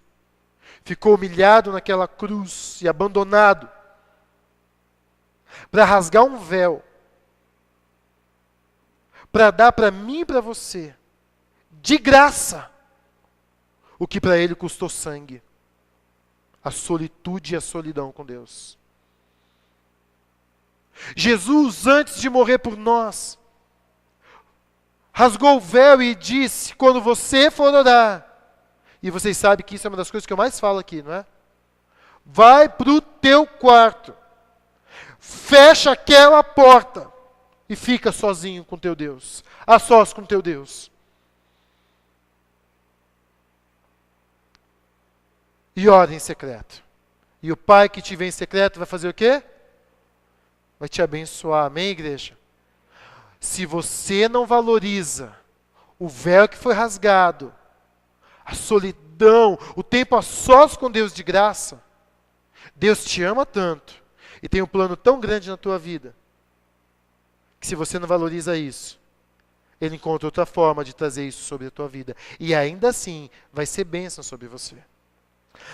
ficou humilhado naquela cruz e abandonado para rasgar um véu, para dar para mim e para você, de graça, o que para ele custou sangue, a solitude e a solidão com Deus. Jesus, antes de morrer por nós, rasgou o véu e disse, quando você for orar, e vocês sabem que isso é uma das coisas que eu mais falo aqui, não é? Vai para o teu quarto, fecha aquela porta e fica sozinho com teu Deus, a sós com teu Deus. E ora em secreto. E o Pai que te vê em secreto vai fazer o quê? Vai te abençoar. Amém, igreja? Se você não valoriza o véu que foi rasgado, a solidão, o tempo a sós com Deus de graça, Deus te ama tanto e tem um plano tão grande na tua vida, que se você não valoriza isso, Ele encontra outra forma de trazer isso sobre a tua vida. E ainda assim, vai ser bênção sobre você.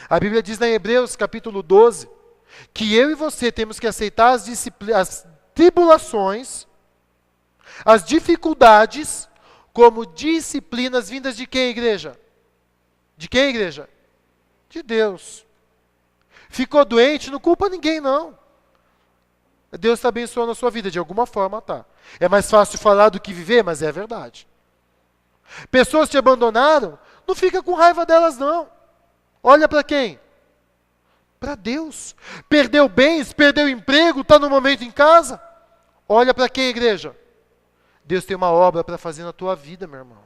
A Bíblia diz em Hebreus capítulo 12, que eu e você temos que aceitar as tribulações, as dificuldades, como disciplinas vindas de quem, igreja? De quem, igreja? De Deus. Ficou doente, não culpa ninguém, não. Deus está abençoando a sua vida, de alguma forma tá. É mais fácil falar do que viver, mas é a verdade. Pessoas te abandonaram, não fica com raiva delas, não. Olha para quem? Para Deus. Perdeu bens, perdeu emprego, está no momento em casa. Olha para quem, igreja? Deus tem uma obra para fazer na tua vida, meu irmão.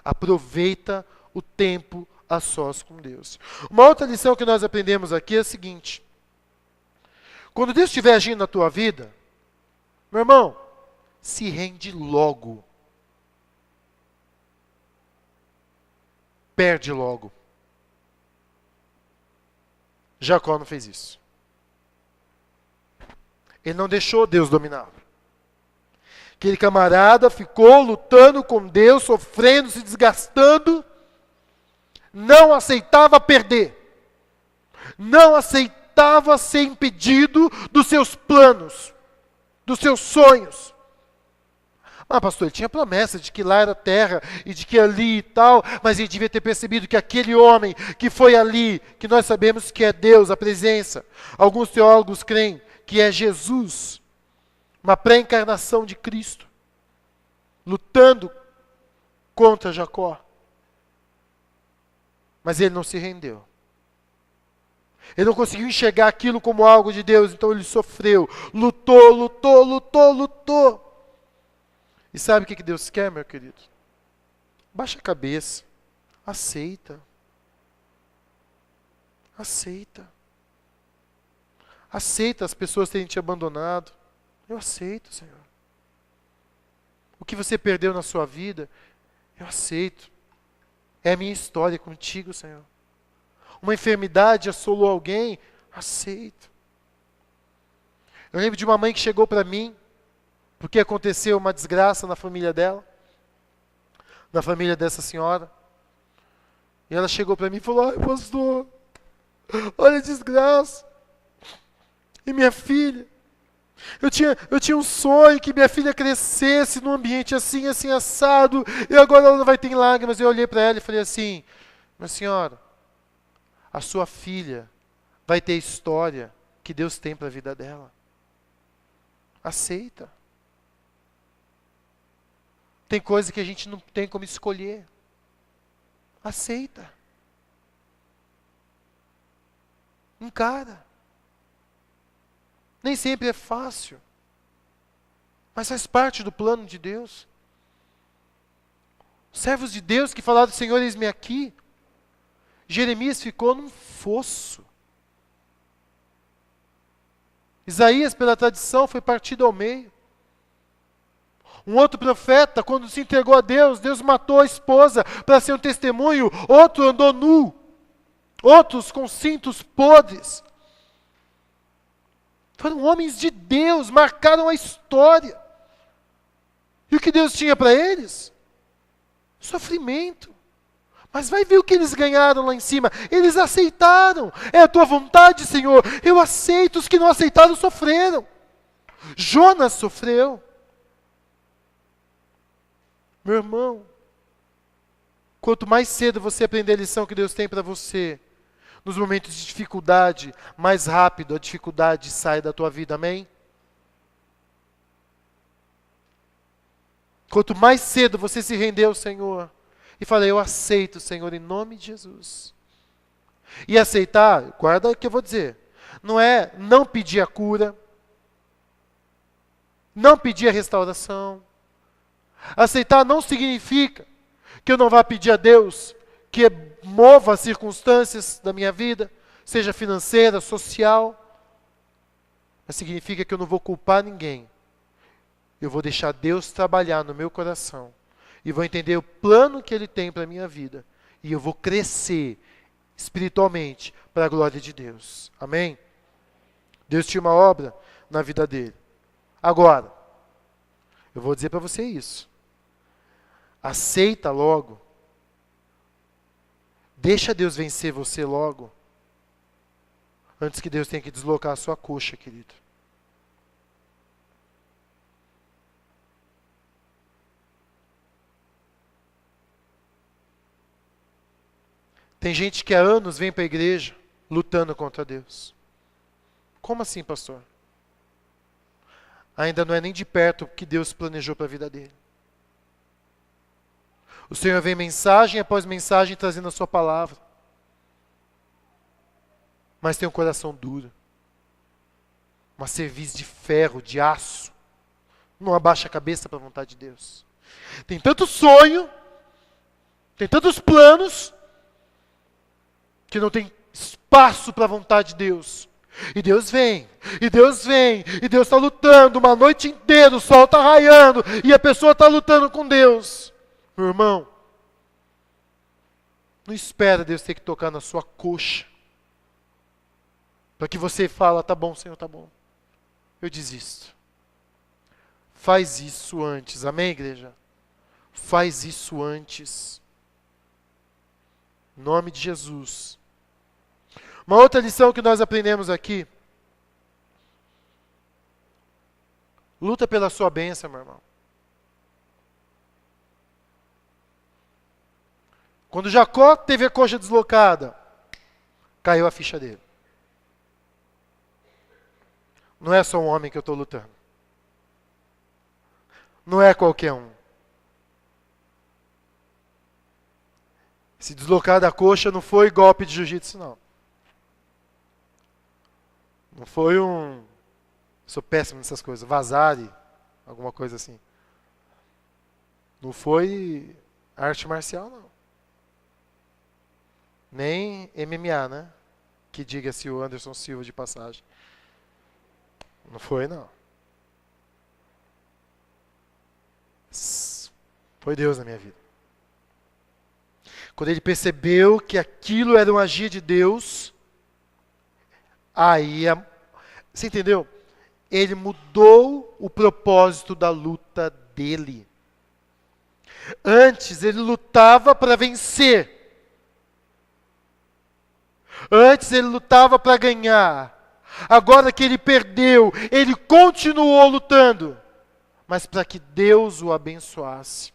Aproveita o tempo a sós com Deus. Uma outra lição que nós aprendemos aqui é a seguinte: quando Deus estiver agindo na tua vida, meu irmão, se rende logo. Perde logo. Jacó não fez isso. Ele não deixou Deus dominá-lo. Aquele camarada ficou lutando com Deus, sofrendo, se desgastando, não aceitava perder, não aceitava ser impedido dos seus planos, dos seus sonhos. Ah, pastor, ele tinha promessa de que lá era terra e de que ali e tal, mas ele devia ter percebido que aquele homem que foi ali, que nós sabemos que é Deus, a presença, alguns teólogos creem que é Jesus, uma pré-encarnação de Cristo, lutando contra Jacó. Mas ele não se rendeu. Ele não conseguiu enxergar aquilo como algo de Deus, então ele sofreu, lutou. E sabe o que Deus quer, meu querido? Baixa a cabeça, aceita. Aceita. Aceita as pessoas terem te abandonado. Eu aceito, Senhor. O que você perdeu na sua vida, eu aceito. É a minha história contigo, Senhor. Uma enfermidade assolou alguém, aceito. Eu lembro de uma mãe que chegou para mim, porque aconteceu uma desgraça na família dela, na família dessa senhora. E ela chegou para mim e falou: ai, pastor, olha a desgraça. E minha filha, eu tinha um sonho que minha filha crescesse num ambiente assim, assim, assado, e agora ela não vai ter lágrimas. Eu olhei para ela e falei assim: minha senhora, a sua filha vai ter a história que Deus tem para a vida dela. Aceita. Tem coisa que a gente não tem como escolher. Aceita. Encara. Nem sempre é fácil, mas faz parte do plano de Deus. Servos de Deus que falaram: Senhor, eis-me aqui. Jeremias ficou num fosso. Isaías, pela tradição, foi partido ao meio. Um outro profeta, quando se entregou a Deus, Deus matou a esposa para ser um testemunho. Outro andou nu. Outros com cintos podres. Foram homens de Deus, marcaram a história. E o que Deus tinha para eles? Sofrimento. Mas vai ver o que eles ganharam lá em cima. Eles aceitaram. É a tua vontade, Senhor. Eu aceito. Os que não aceitaram sofreram. Jonas sofreu. Meu irmão, quanto mais cedo você aprender a lição que Deus tem para você, nos momentos de dificuldade, mais rápido a dificuldade sai da tua vida, amém? Quanto mais cedo você se render ao Senhor e falar: eu aceito, Senhor, em nome de Jesus. E aceitar, guarda o que eu vou dizer, não é não pedir a cura, não pedir a restauração. Aceitar não significa que eu não vá pedir a Deus que mova as circunstâncias da minha vida, seja financeira, social, mas significa que eu não vou culpar ninguém. Eu vou deixar Deus trabalhar no meu coração e vou entender o plano que Ele tem para a minha vida e eu vou crescer espiritualmente para a glória de Deus. Amém? Deus tinha uma obra na vida dele. Agora, eu vou dizer para você isso. Aceita logo. Deixa Deus vencer você logo. Antes que Deus tenha que deslocar a sua coxa, querido. Tem gente que há anos vem para a igreja lutando contra Deus. Como assim, pastor? Ainda não é nem de perto o que Deus planejou para a vida dele. O Senhor vem mensagem após mensagem trazendo a sua palavra. Mas tem um coração duro. Uma cerviz de ferro, de aço. não abaixa a cabeça para a vontade de Deus. Tem tanto sonho, tem tantos planos, que não tem espaço para a vontade de Deus. E Deus vem, e Deus vem, e Deus está lutando uma noite inteira, o sol está raiando, e a pessoa está lutando com Deus. Meu irmão, não espera Deus ter que tocar na sua coxa, para que você fale, tá bom, Senhor, tá bom. Eu desisto. Faz isso antes, amém, igreja? Faz isso antes. Em nome de Jesus. Uma outra lição que nós aprendemos aqui. Luta pela sua bênção, meu irmão. Quando Jacó teve a coxa deslocada, caiu a ficha dele. Não é só um homem que eu estou lutando. Não é qualquer um. Se deslocar da coxa não foi golpe de jiu-jitsu, não. Não foi um... Sou péssimo nessas coisas. Vazare, alguma coisa assim. Não foi arte marcial, não. Nem MMA, né? Que diga-se o Anderson Silva de passagem. Não foi, não. Foi Deus na minha vida. Quando ele percebeu que aquilo era um agir de Deus, aí, você entendeu? Ele mudou o propósito da luta dele. Antes ele lutava para vencer. Antes ele lutava para ganhar. Agora que ele perdeu, ele continuou lutando. Mas para que Deus o abençoasse.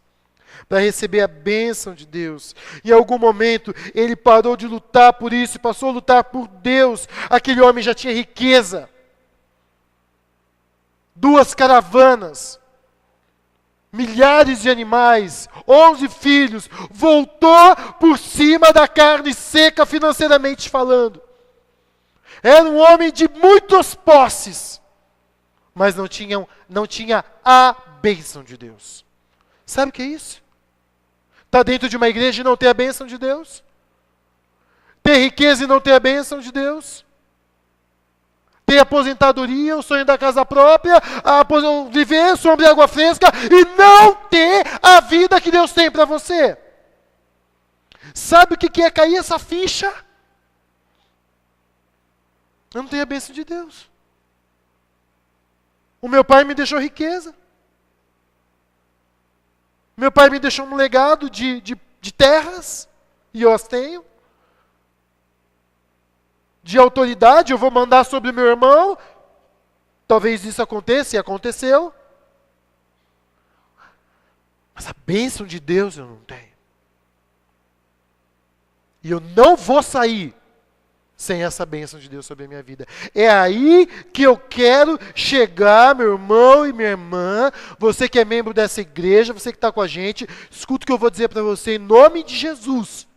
Para receber a bênção de Deus. Em algum momento ele parou de lutar por isso e passou a lutar por Deus. Aquele homem já tinha riqueza. 2 caravanas. Milhares de animais. 11 filhos. Voltou por cima da carne seca financeiramente falando. Era um homem de muitas posses. Mas não tinha a bênção de Deus. Sabe o que é isso? Está dentro de uma igreja e não ter a bênção de Deus? Ter riqueza e não ter a bênção de Deus? Ter aposentadoria, o sonho da casa própria, viver sombra e água fresca e não ter a vida que Deus tem para você? Sabe o que é cair essa ficha? Eu não tenho a bênção de Deus. O meu pai me deixou riqueza. Meu pai me deixou um legado de terras, e eu as tenho. De autoridade, eu vou mandar sobre o meu irmão. Talvez isso aconteça, e aconteceu. Mas a bênção de Deus eu não tenho. E eu não vou sair sem essa bênção de Deus sobre a minha vida. É aí que eu quero chegar, meu irmão e minha irmã, você que é membro dessa igreja, você que está com a gente, escuta o que eu vou dizer para você em nome de Jesus.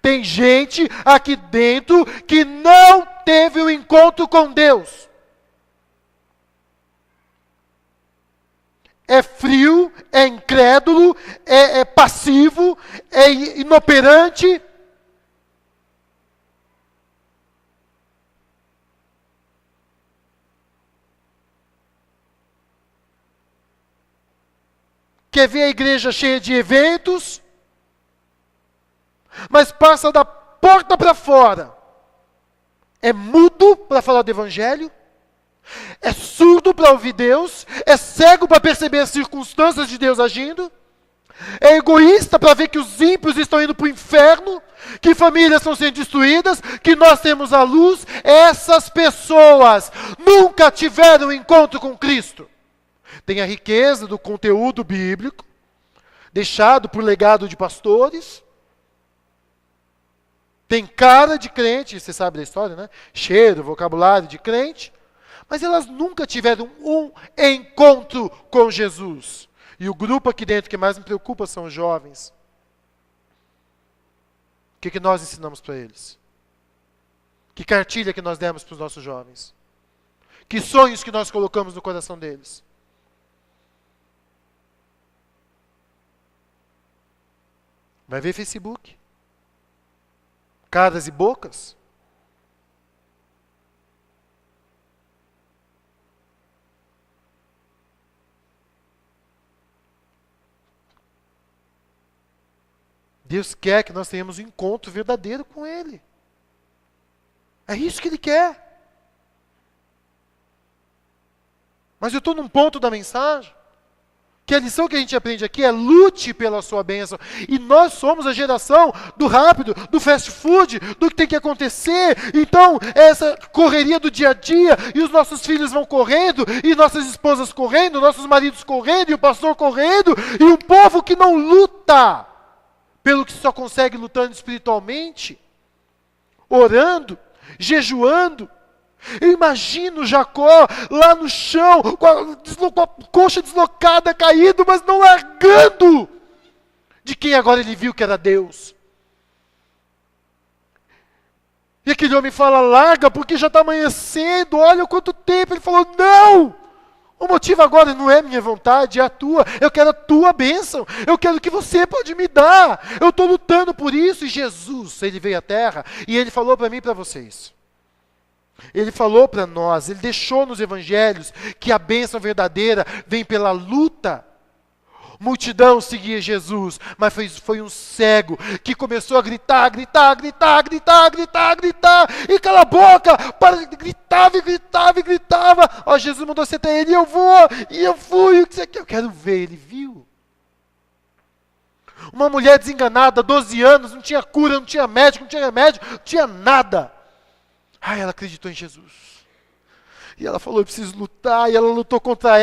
Tem gente aqui dentro que não teve um encontro com Deus. É frio, é incrédulo, é passivo, é inoperante. Quer ver a igreja cheia de eventos, mas passa da porta para fora. É mudo para falar do evangelho, é surdo para ouvir Deus, é cego para perceber as circunstâncias de Deus agindo, é egoísta para ver que os ímpios estão indo para o inferno, que famílias estão sendo destruídas, que nós temos a luz. Essas pessoas nunca tiveram um encontro com Cristo. Tem a riqueza do conteúdo bíblico, deixado por legado de pastores. Tem cara de crente, você sabe da história, né? Cheiro, vocabulário de crente. Mas elas nunca tiveram um encontro com Jesus. E o grupo aqui dentro que mais me preocupa são os jovens. O que nós ensinamos para eles? Que cartilha que nós demos para os nossos jovens? Que sonhos que nós colocamos no coração deles? Vai ver Facebook. Caras e bocas. Deus quer que nós tenhamos um encontro verdadeiro com Ele. É isso que Ele quer. Mas eu estou num ponto da mensagem que a lição que a gente aprende aqui é lute pela sua bênção. E nós somos a geração do rápido, do fast food, do que tem que acontecer. Então, essa correria do dia a dia, e os nossos filhos vão correndo, e nossas esposas correndo, nossos maridos correndo, e o pastor correndo, e um povo que não luta pelo que só consegue lutando espiritualmente, orando, jejuando. Eu imagino Jacó lá no chão, com a coxa deslocada, caído, mas não largando de quem agora ele viu que era Deus. E aquele homem fala, larga, porque já está amanhecendo, olha quanto tempo. Ele falou, não! O motivo agora não é minha vontade, é a tua. Eu quero a tua bênção. Eu quero o que você pode me dar. Eu estou lutando por isso. E Jesus, ele veio à terra e ele falou para mim e para vocês. Ele falou para nós, ele deixou nos evangelhos que a bênção verdadeira vem pela luta. Multidão seguia Jesus, mas foi um cego que começou a gritar, e cala a boca, gritava. Ó, Jesus mandou você até ele, e eu fui, o que você quer? Eu quero ver, ele viu. Uma mulher desenganada, 12 anos, não tinha cura, não tinha médico, não tinha remédio, não tinha nada. Ela acreditou em Jesus. E ela falou, eu preciso lutar. E ela lutou contra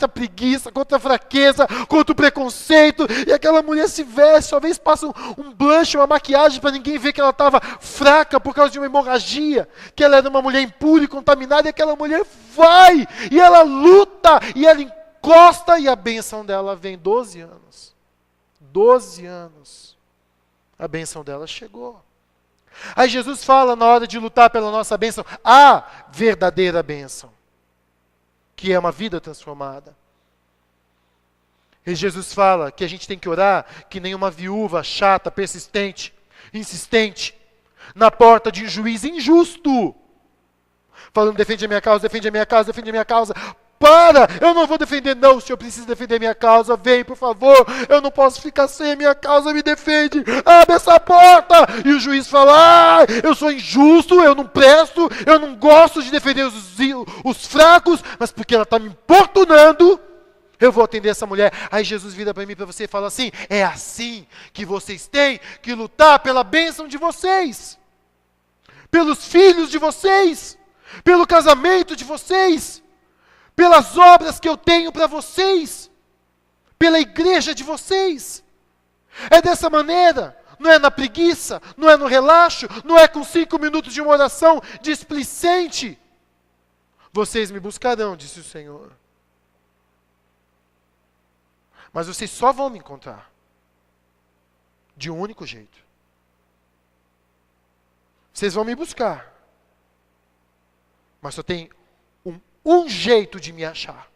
a preguiça, contra a fraqueza, contra o preconceito. E aquela mulher se veste, talvez passa um blush, uma maquiagem para ninguém ver que ela estava fraca por causa de uma hemorragia. Que ela era uma mulher impura e contaminada. E aquela mulher vai, e ela luta, e ela encosta. E a bênção dela vem 12 anos. 12 anos. A bênção dela chegou. Aí Jesus fala na hora de lutar pela nossa bênção, a verdadeira bênção, que é uma vida transformada. E Jesus fala que a gente tem que orar que nem uma viúva chata, persistente, insistente, na porta de um juiz injusto, falando, defende a minha causa, defende a minha causa, defende a minha causa. Para, eu não vou defender, não, o senhor precisa defender minha causa, vem, por favor, eu não posso ficar sem a minha causa, me defende, abre essa porta. E o juiz fala, eu sou injusto, eu não presto, eu não gosto de defender os fracos, mas porque ela está me importunando, eu vou atender essa mulher. Aí Jesus vira para mim e para você e fala assim, é assim que vocês têm que lutar pela bênção de vocês, pelos filhos de vocês, pelo casamento de vocês, pelas obras que eu tenho para vocês, pela igreja de vocês. É dessa maneira, não é na preguiça, não é no relaxo, não é com 5 minutos de uma oração displicente. Vocês me buscarão, disse o Senhor. Mas vocês só vão me encontrar de um único jeito. Vocês vão me buscar, mas só tem um jeito de me achar.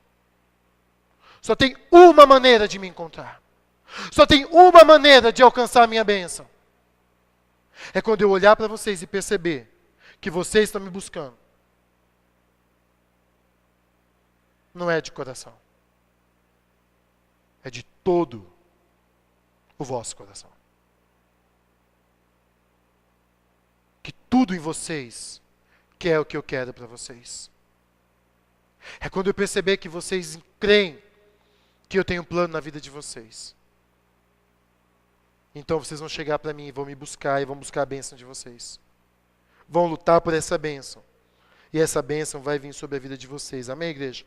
Só tem uma maneira de me encontrar. Só tem uma maneira de alcançar a minha bênção. É quando eu olhar para vocês e perceber que vocês estão me buscando. Não é de coração. É de todo o vosso coração. Que tudo em vocês quer o que eu quero para vocês. É quando eu perceber que vocês creem que eu tenho um plano na vida de vocês. Então vocês vão chegar para mim e vão me buscar e vão buscar a bênção de vocês. Vão lutar por essa bênção. E essa bênção vai vir sobre a vida de vocês. Amém, igreja?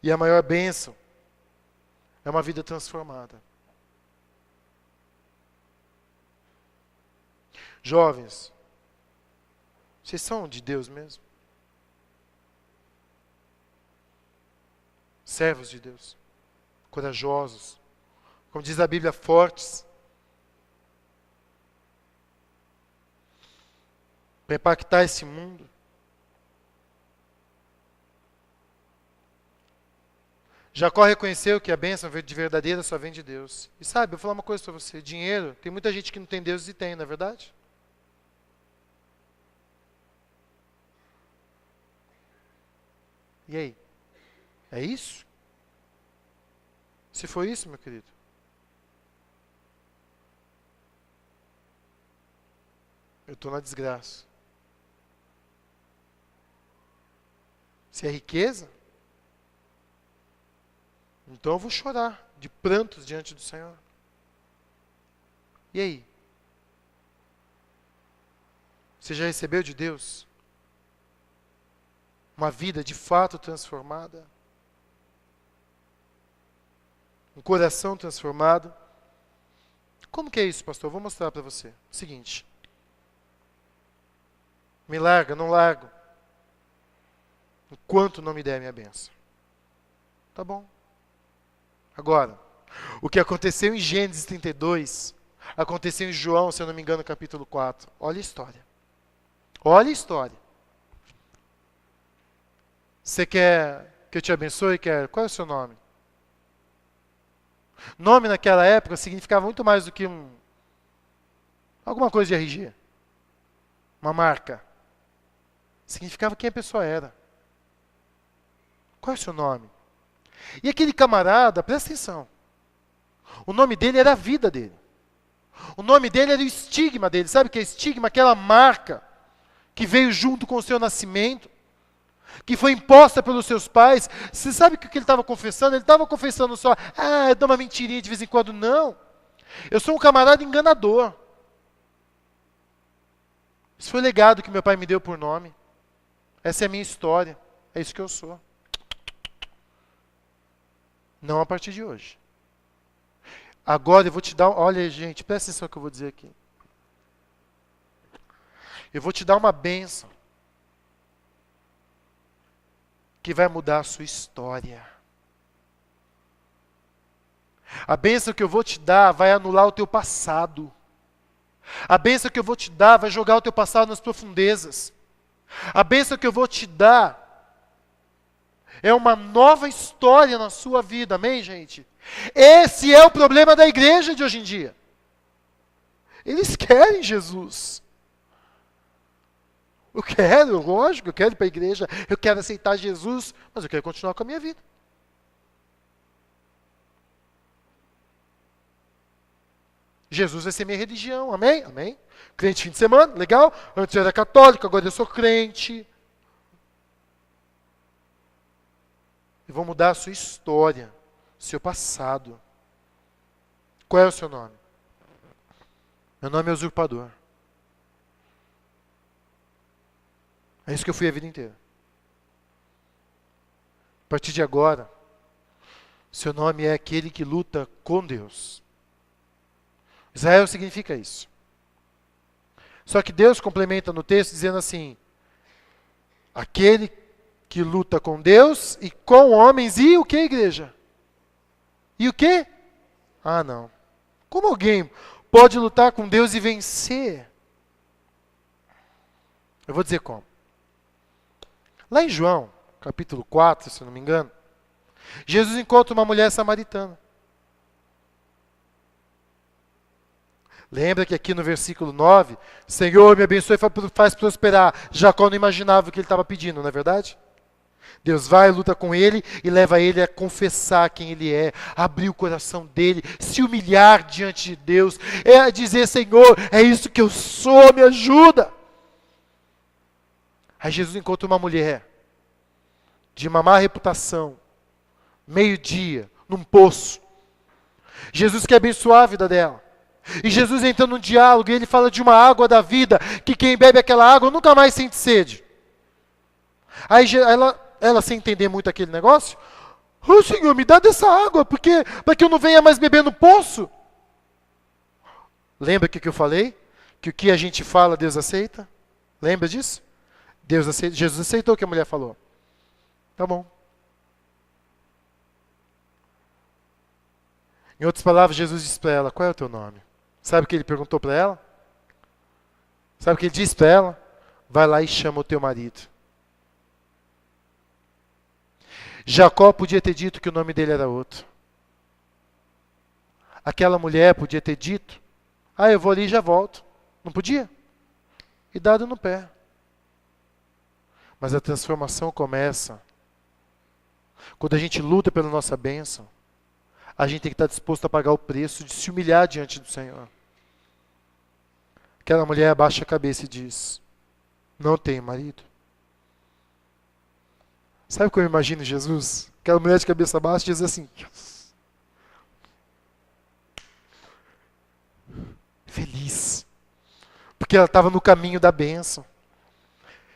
E a maior bênção é uma vida transformada. Jovens, vocês são de Deus mesmo? Servos de Deus, corajosos, como diz a Bíblia, fortes, para impactar esse mundo. Jacó reconheceu que a bênção de verdadeira só vem de Deus. E sabe, eu vou falar uma coisa para você. Dinheiro, tem muita gente que não tem Deus e tem, não é verdade? E aí? É isso? Se for isso, meu querido, eu estou na desgraça. Se é riqueza, então eu vou chorar de prantos diante do Senhor. E aí? Você já recebeu de Deus uma vida de fato transformada? Um coração transformado? Como que é isso, pastor? Eu vou mostrar para você. Seguinte. Me larga, não largo. Enquanto não me der a minha bênção. Tá bom. Agora, o que aconteceu em Gênesis 32, aconteceu em João, se eu não me engano, capítulo 4. Olha a história. Olha a história. Você quer que eu te abençoe? Qual é o seu nome? Nome naquela época significava muito mais do que alguma coisa de RG. Uma marca. Significava quem a pessoa era. Qual é o seu nome? E aquele camarada, presta atenção. O nome dele era a vida dele. O nome dele era o estigma dele. Sabe o que é estigma? Aquela marca que veio junto com o seu nascimento, que foi imposta pelos seus pais. Você sabe o que ele estava confessando? Ele estava confessando só, eu dou uma mentirinha de vez em quando. Não. Eu sou um camarada enganador. Isso foi o legado que meu pai me deu por nome. Essa é a minha história. É isso que eu sou. Não a partir de hoje. Agora eu vou te dar... Olha, gente, presta atenção no que eu vou dizer aqui. Eu vou te dar uma bênção que vai mudar a sua história. A bênção que eu vou te dar vai anular o teu passado. A bênção que eu vou te dar vai jogar o teu passado nas profundezas. A bênção que eu vou te dar é uma nova história na sua vida. Amém, gente? Esse é o problema da igreja de hoje em dia. Eles querem Jesus. Eu quero, lógico, eu quero ir para a igreja, eu quero aceitar Jesus, mas eu quero continuar com a minha vida. Jesus vai ser minha religião, amém? Amém? Crente fim de semana, legal? Antes eu era católico, agora eu sou crente. E vou mudar a sua história, seu passado. Qual é o seu nome? Meu nome é usurpador. É isso que eu fui a vida inteira. A partir de agora, seu nome é aquele que luta com Deus. Israel significa isso. Só que Deus complementa no texto dizendo assim, aquele que luta com Deus e com homens, e o que, igreja? E o que? Não. Como alguém pode lutar com Deus e vencer? Eu vou dizer como. Lá em João, capítulo 4, se eu não me engano, Jesus encontra uma mulher samaritana. Lembra que aqui no versículo 9, Senhor, me abençoe e faz prosperar. Jacó não imaginava o que ele estava pedindo, não é verdade? Deus vai, luta com ele e leva ele a confessar quem ele é, abrir o coração dele, se humilhar diante de Deus, dizer, Senhor, é isso que eu sou, me ajuda. Aí Jesus encontra uma mulher de uma má reputação, meio-dia, num poço. Jesus quer abençoar a vida dela. E Jesus entra num diálogo e ele fala de uma água da vida, que quem bebe aquela água nunca mais sente sede. Aí ela sem entender muito aquele negócio, Senhor, me dá dessa água, para que eu não venha mais beber no poço. Lembra que eu falei? Que o que a gente fala, Deus aceita? Lembra disso? Deus aceita, Jesus aceitou o que a mulher falou. Tá bom. Em outras palavras, Jesus disse para ela, qual é o teu nome? Sabe o que ele perguntou para ela? Sabe o que ele disse para ela? Vai lá e chama o teu marido. Jacó podia ter dito que o nome dele era outro. Aquela mulher podia ter dito, eu vou ali e já volto. Não podia? E dado no pé. Mas a transformação começa quando a gente luta pela nossa bênção. A gente tem que estar disposto a pagar o preço de se humilhar diante do Senhor. Aquela mulher abaixa a cabeça e diz, não tenho marido. Sabe como eu imagino Jesus? Aquela mulher de cabeça baixa diz assim, feliz. Porque ela estava no caminho da bênção.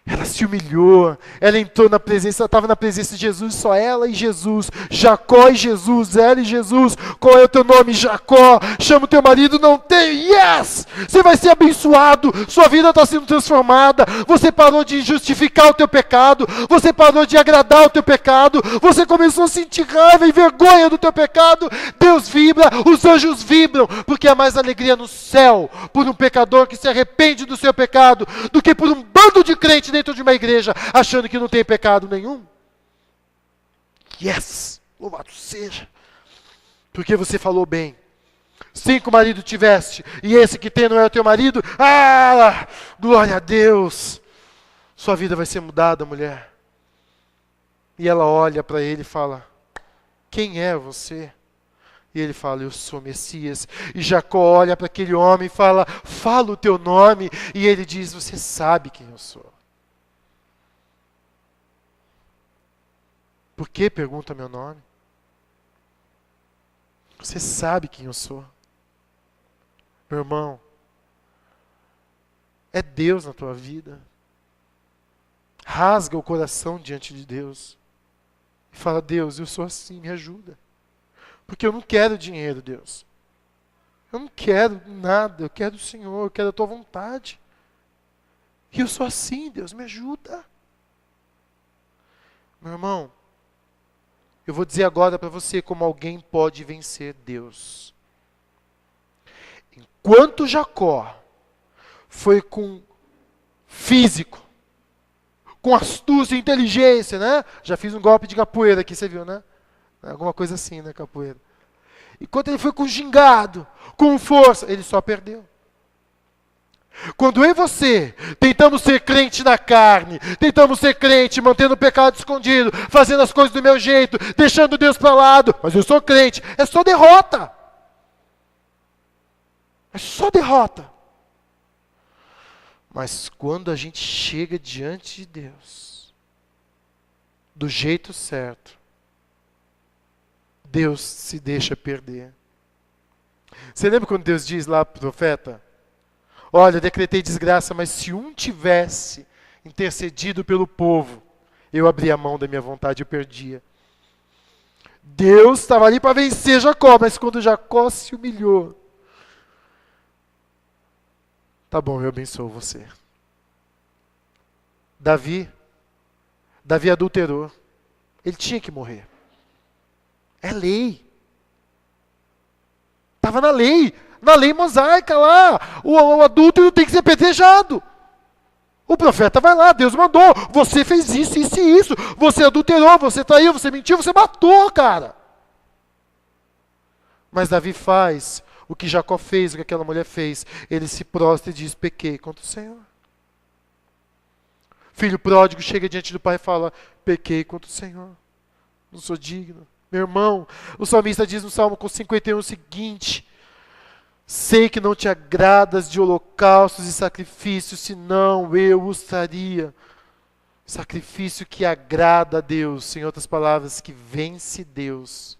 Ela se humilhou, ela entrou na presença, ela estava na presença de Jesus, só ela e Jesus, Jacó e Jesus, ela e Jesus. Qual é o teu nome? Jacó. Chama o teu marido, não tem. Yes! Você vai ser abençoado, sua vida está sendo transformada, você parou de justificar o teu pecado, você parou de agradar o teu pecado, você começou a sentir raiva e vergonha do teu pecado. Deus vibra, os anjos vibram, porque há mais alegria no céu por um pecador que se arrepende do seu pecado, do que por um bando de crente dentro de uma igreja, achando que não tem pecado nenhum. Yes! Louvado seja! Porque você falou bem. 5 maridos tiveste, e esse que tem não é o teu marido? Glória a Deus! Sua vida vai ser mudada, mulher. E ela olha para ele e fala, quem é você? E ele fala, eu sou Messias. E Jacó olha para aquele homem e fala, fala o teu nome. E ele diz, você sabe quem eu sou. Por que pergunta meu nome? Você sabe quem eu sou. Meu irmão, é Deus na tua vida. Rasga o coração diante de Deus. E fala, Deus, eu sou assim, me ajuda. Porque eu não quero dinheiro, Deus. Eu não quero nada, eu quero o Senhor, eu quero a tua vontade. E eu sou assim, Deus, me ajuda. Meu irmão, eu vou dizer agora para você como alguém pode vencer Deus. Enquanto Jacó foi com físico, com astúcia e inteligência, né? Já fiz um golpe de capoeira aqui, você viu, né? Alguma coisa assim, né, capoeira. Enquanto ele foi com gingado, com força, ele só perdeu. Quando eu e você tentamos ser crente na carne, tentamos ser crente, mantendo o pecado escondido, fazendo as coisas do meu jeito, deixando Deus para lado, mas eu sou crente, é só derrota. É só derrota. Mas quando a gente chega diante de Deus, do jeito certo, Deus se deixa perder. Você lembra quando Deus diz lá para o profeta, olha, eu decretei desgraça, mas se um tivesse intercedido pelo povo, eu abria a mão da minha vontade e eu perdia. Deus estava ali para vencer Jacó, mas quando Jacó se humilhou, tá bom, eu abençoo você. Davi adulterou. Ele tinha que morrer. É lei. Estava na lei mosaica lá. O adúltero tem que ser apedrejado. O profeta vai lá, Deus mandou. Você fez isso, isso e isso. Você adulterou, você traiu, você mentiu, você matou, cara. Mas Davi faz o que Jacó fez, o que aquela mulher fez. Ele se prostra e diz, pequei contra o Senhor. Filho pródigo chega diante do pai e fala, pequei contra o Senhor. Não sou digno. Meu irmão, o salmista diz no Salmo 51 o seguinte, sei que não te agradas de holocaustos e sacrifícios, senão eu os traria. Sacrifício que agrada a Deus, em outras palavras, que vence Deus.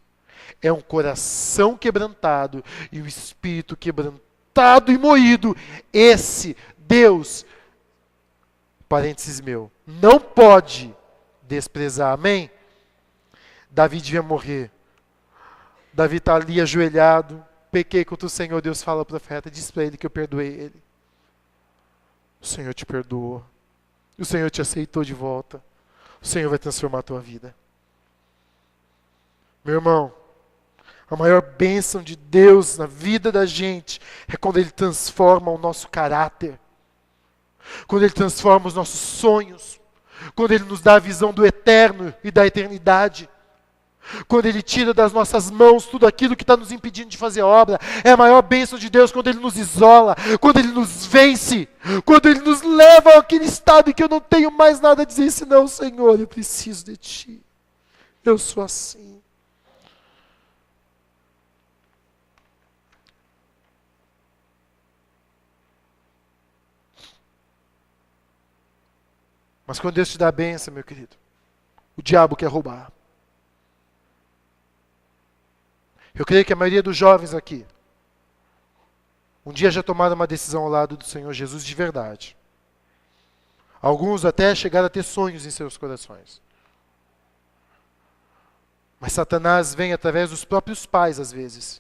É um coração quebrantado e um espírito quebrantado e moído. Esse Deus, parênteses meu, não pode desprezar. Amém? Davi devia morrer. Davi está ali ajoelhado. Pequei contra o Senhor. Deus fala ao profeta. Diz para ele que eu perdoei ele. O Senhor te perdoou. O Senhor te aceitou de volta. O Senhor vai transformar a tua vida. Meu irmão, a maior bênção de Deus na vida da gente é quando Ele transforma o nosso caráter. Quando Ele transforma os nossos sonhos. Quando Ele nos dá a visão do eterno e da eternidade. Quando Ele tira das nossas mãos tudo aquilo que está nos impedindo de fazer a obra. É a maior bênção de Deus quando Ele nos isola, quando Ele nos vence, quando Ele nos leva àquele estado em que eu não tenho mais nada a dizer, senão, Senhor, eu preciso de Ti. Eu sou assim. Mas quando Deus te dá a bênção, meu querido, o diabo quer roubar. Eu creio que a maioria dos jovens aqui, um dia já tomaram uma decisão ao lado do Senhor Jesus de verdade. Alguns até chegaram a ter sonhos em seus corações. Mas Satanás vem através dos próprios pais, às vezes.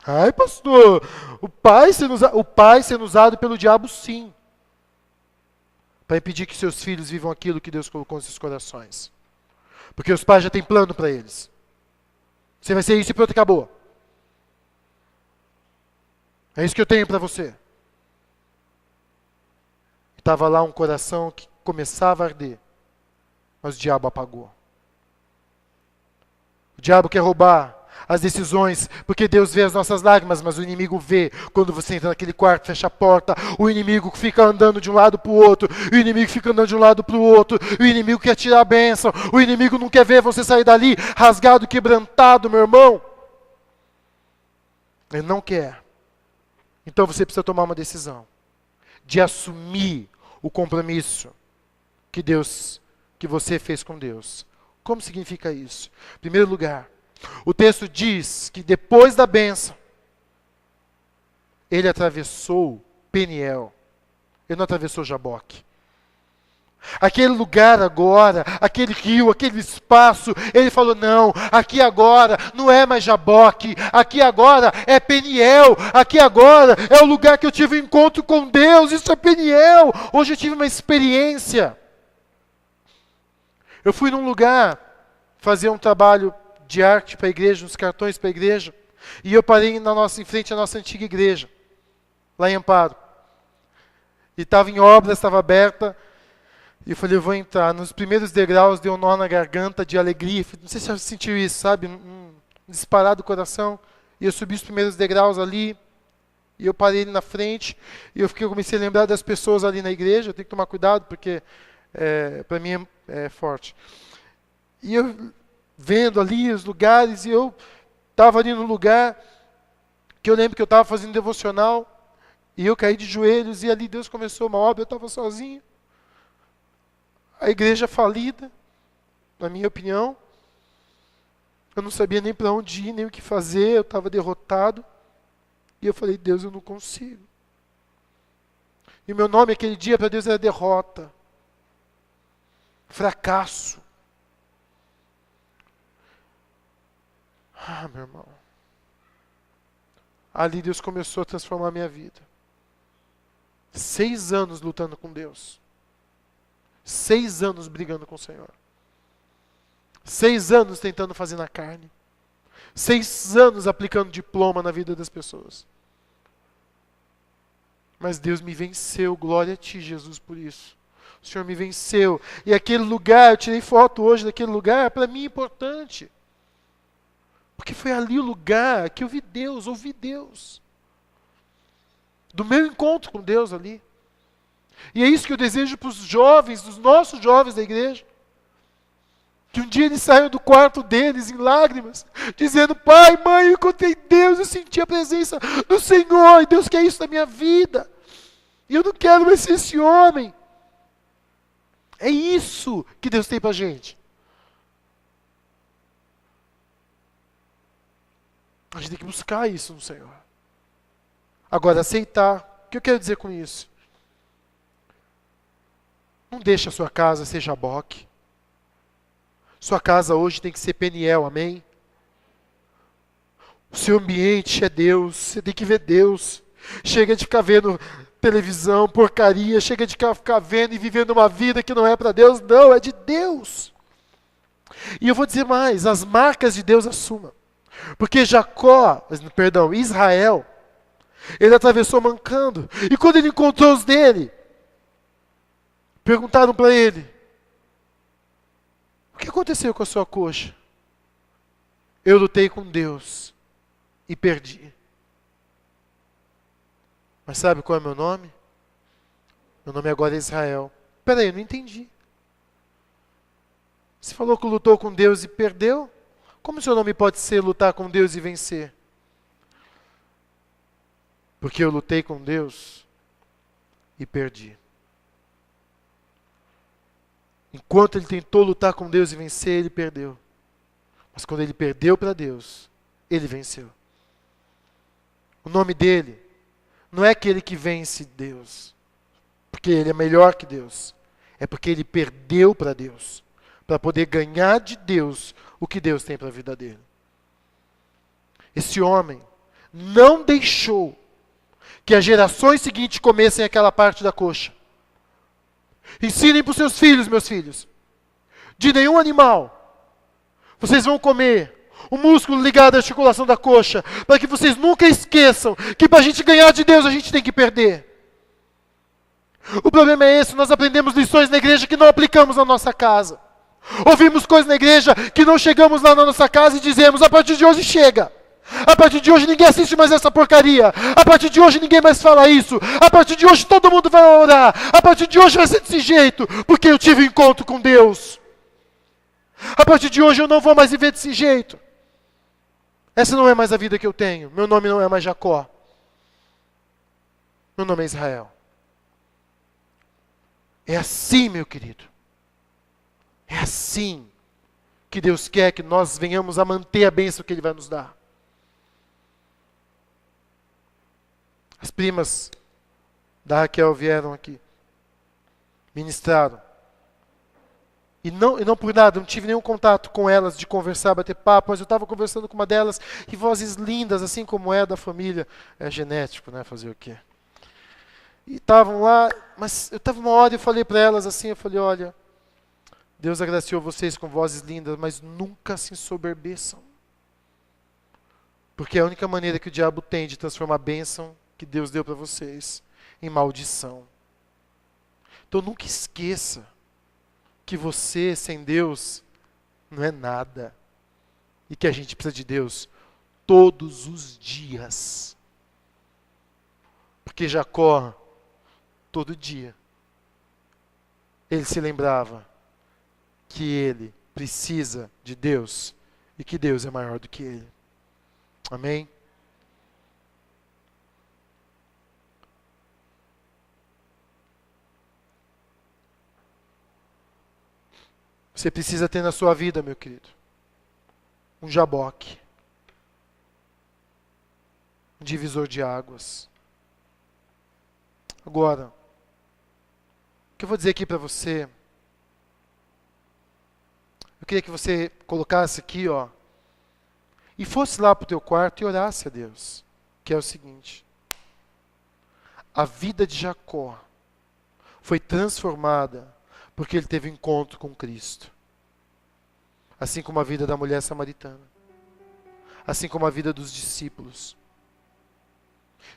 Ai, pastor, o pai sendo usado pelo diabo, sim. Para impedir que seus filhos vivam aquilo que Deus colocou em seus corações. Porque os pais já têm plano para eles. Você vai ser isso e pronto, acabou. É isso que eu tenho para você. Estava lá um coração que começava a arder, mas o diabo apagou. O diabo quer roubar as decisões, porque Deus vê as nossas lágrimas, mas o inimigo vê quando você entra naquele quarto, fecha a porta, o inimigo fica andando de um lado para o outro, o inimigo fica andando de um lado para o outro, o inimigo quer tirar a bênção, o inimigo não quer ver você sair dali rasgado, quebrantado, meu irmão. Ele não quer. Então você precisa tomar uma decisão de assumir o compromisso que você fez com Deus. Como significa isso? Em primeiro lugar, o texto diz que depois da bênção, ele atravessou Peniel. Ele não atravessou Jaboque. Aquele lugar agora, aquele rio, aquele espaço, ele falou, não, aqui agora não é mais Jaboque, aqui agora é Peniel, aqui agora é o lugar que eu tive um encontro com Deus, isso é Peniel. Hoje eu tive uma experiência. Eu fui num lugar fazer um trabalho de arte para a igreja, uns cartões para a igreja, e eu parei em frente à nossa antiga igreja, lá em Amparo. E estava em obras, estava aberta, e eu falei, eu vou entrar. Nos primeiros degraus deu um nó na garganta de alegria, não sei se você sentiu isso, sabe, um disparar do coração, e eu subi os primeiros degraus ali, e eu parei ali na frente, e eu comecei a lembrar das pessoas ali na igreja, eu tenho que tomar cuidado, porque para mim é forte. E eu vendo ali os lugares, e eu estava ali no lugar que eu lembro que eu estava fazendo devocional, e eu caí de joelhos, e ali Deus começou uma obra, eu estava sozinho. A igreja falida, na minha opinião. Eu não sabia nem para onde ir, nem o que fazer, eu estava derrotado. E eu falei, Deus, eu não consigo. E o meu nome aquele dia para Deus era derrota, fracasso. Ah, meu irmão. Ali Deus começou a transformar a minha vida. 6 anos lutando com Deus. 6 anos brigando com o Senhor. 6 anos tentando fazer na carne. 6 anos aplicando diploma na vida das pessoas. Mas Deus me venceu, glória a Ti, Jesus, por isso. O Senhor me venceu. E aquele lugar, eu tirei foto hoje daquele lugar, para mim é importante. Porque foi ali o lugar que eu vi Deus, ouvi Deus. Do meu encontro com Deus ali. E é isso que eu desejo para os jovens, dos nossos jovens da igreja. Que um dia eles saiam do quarto deles em lágrimas, dizendo, pai, mãe, eu encontrei Deus, eu senti a presença do Senhor, e Deus quer isso na minha vida. E eu não quero mais ser esse homem. É isso que Deus tem para a gente. A gente tem que buscar isso no Senhor. Agora, aceitar. O que eu quero dizer com isso? Não deixe a sua casa ser Jaboque. Sua casa hoje tem que ser Peniel, amém? O seu ambiente é Deus, você tem que ver Deus. Chega de ficar vendo televisão, porcaria, chega de ficar vendo e vivendo uma vida que não é para Deus, não, é de Deus. E eu vou dizer mais, as marcas de Deus assuma. Porque Israel, ele atravessou mancando. E quando ele encontrou os dele, perguntaram para ele, o que aconteceu com a sua coxa? Eu lutei com Deus e perdi. Mas sabe qual é o meu nome? Meu nome agora é Israel. Peraí, eu não entendi. Você falou que lutou com Deus e perdeu? Como o seu nome pode ser lutar com Deus e vencer? Porque eu lutei com Deus e perdi. Enquanto ele tentou lutar com Deus e vencer, ele perdeu. Mas quando ele perdeu para Deus, ele venceu. O nome dele não é aquele que vence Deus, porque ele é melhor que Deus. É porque ele perdeu para Deus, para poder ganhar de Deus o que Deus tem para a vida dele. Esse homem não deixou que as gerações seguintes comessem aquela parte da coxa. Ensinem para os seus filhos, meus filhos, de nenhum animal vocês vão comer o músculo ligado à articulação da coxa, para que vocês nunca esqueçam que para a gente ganhar de Deus a gente tem que perder. O problema é esse, nós aprendemos lições na igreja que não aplicamos na nossa casa. Ouvimos coisas na igreja que não chegamos lá na nossa casa e dizemos, a partir de hoje chega. A partir de hoje ninguém assiste mais essa porcaria. A partir de hoje ninguém mais fala isso. A partir de hoje todo mundo vai orar. A partir de hoje vai ser desse jeito, porque eu tive um encontro com Deus. A partir de hoje eu não vou mais viver desse jeito. Essa não é mais a vida que eu tenho. Meu nome não é mais Jacó. Meu nome é Israel. É assim, meu querido. É assim que Deus quer que nós venhamos a manter a bênção que Ele vai nos dar. As primas da Raquel vieram aqui. Ministraram. E não por nada, não tive nenhum contato com elas de conversar, bater papo, mas eu estava conversando com uma delas, e vozes lindas, assim como é da família. É genético, né? Fazer o quê? E estavam lá, mas eu estava uma hora e eu falei para elas assim, eu falei, olha, Deus agraciou vocês com vozes lindas, mas nunca se ensoberbeçam. Porque é a única maneira que o diabo tem de transformar a bênção que Deus deu para vocês em maldição. Então nunca esqueça que você, sem Deus, não é nada. E que a gente precisa de Deus todos os dias. Porque Jacó, todo dia, ele se lembrava que ele precisa de Deus e que Deus é maior do que ele. Amém? Você precisa ter na sua vida, meu querido, um jaboque, um divisor de águas. Agora, o que eu vou dizer aqui para você, eu queria que você colocasse aqui, ó, e fosse lá para o teu quarto e orasse a Deus, que é o seguinte: a vida de Jacó foi transformada porque ele teve encontro com Cristo. Assim como a vida da mulher samaritana. Assim como a vida dos discípulos.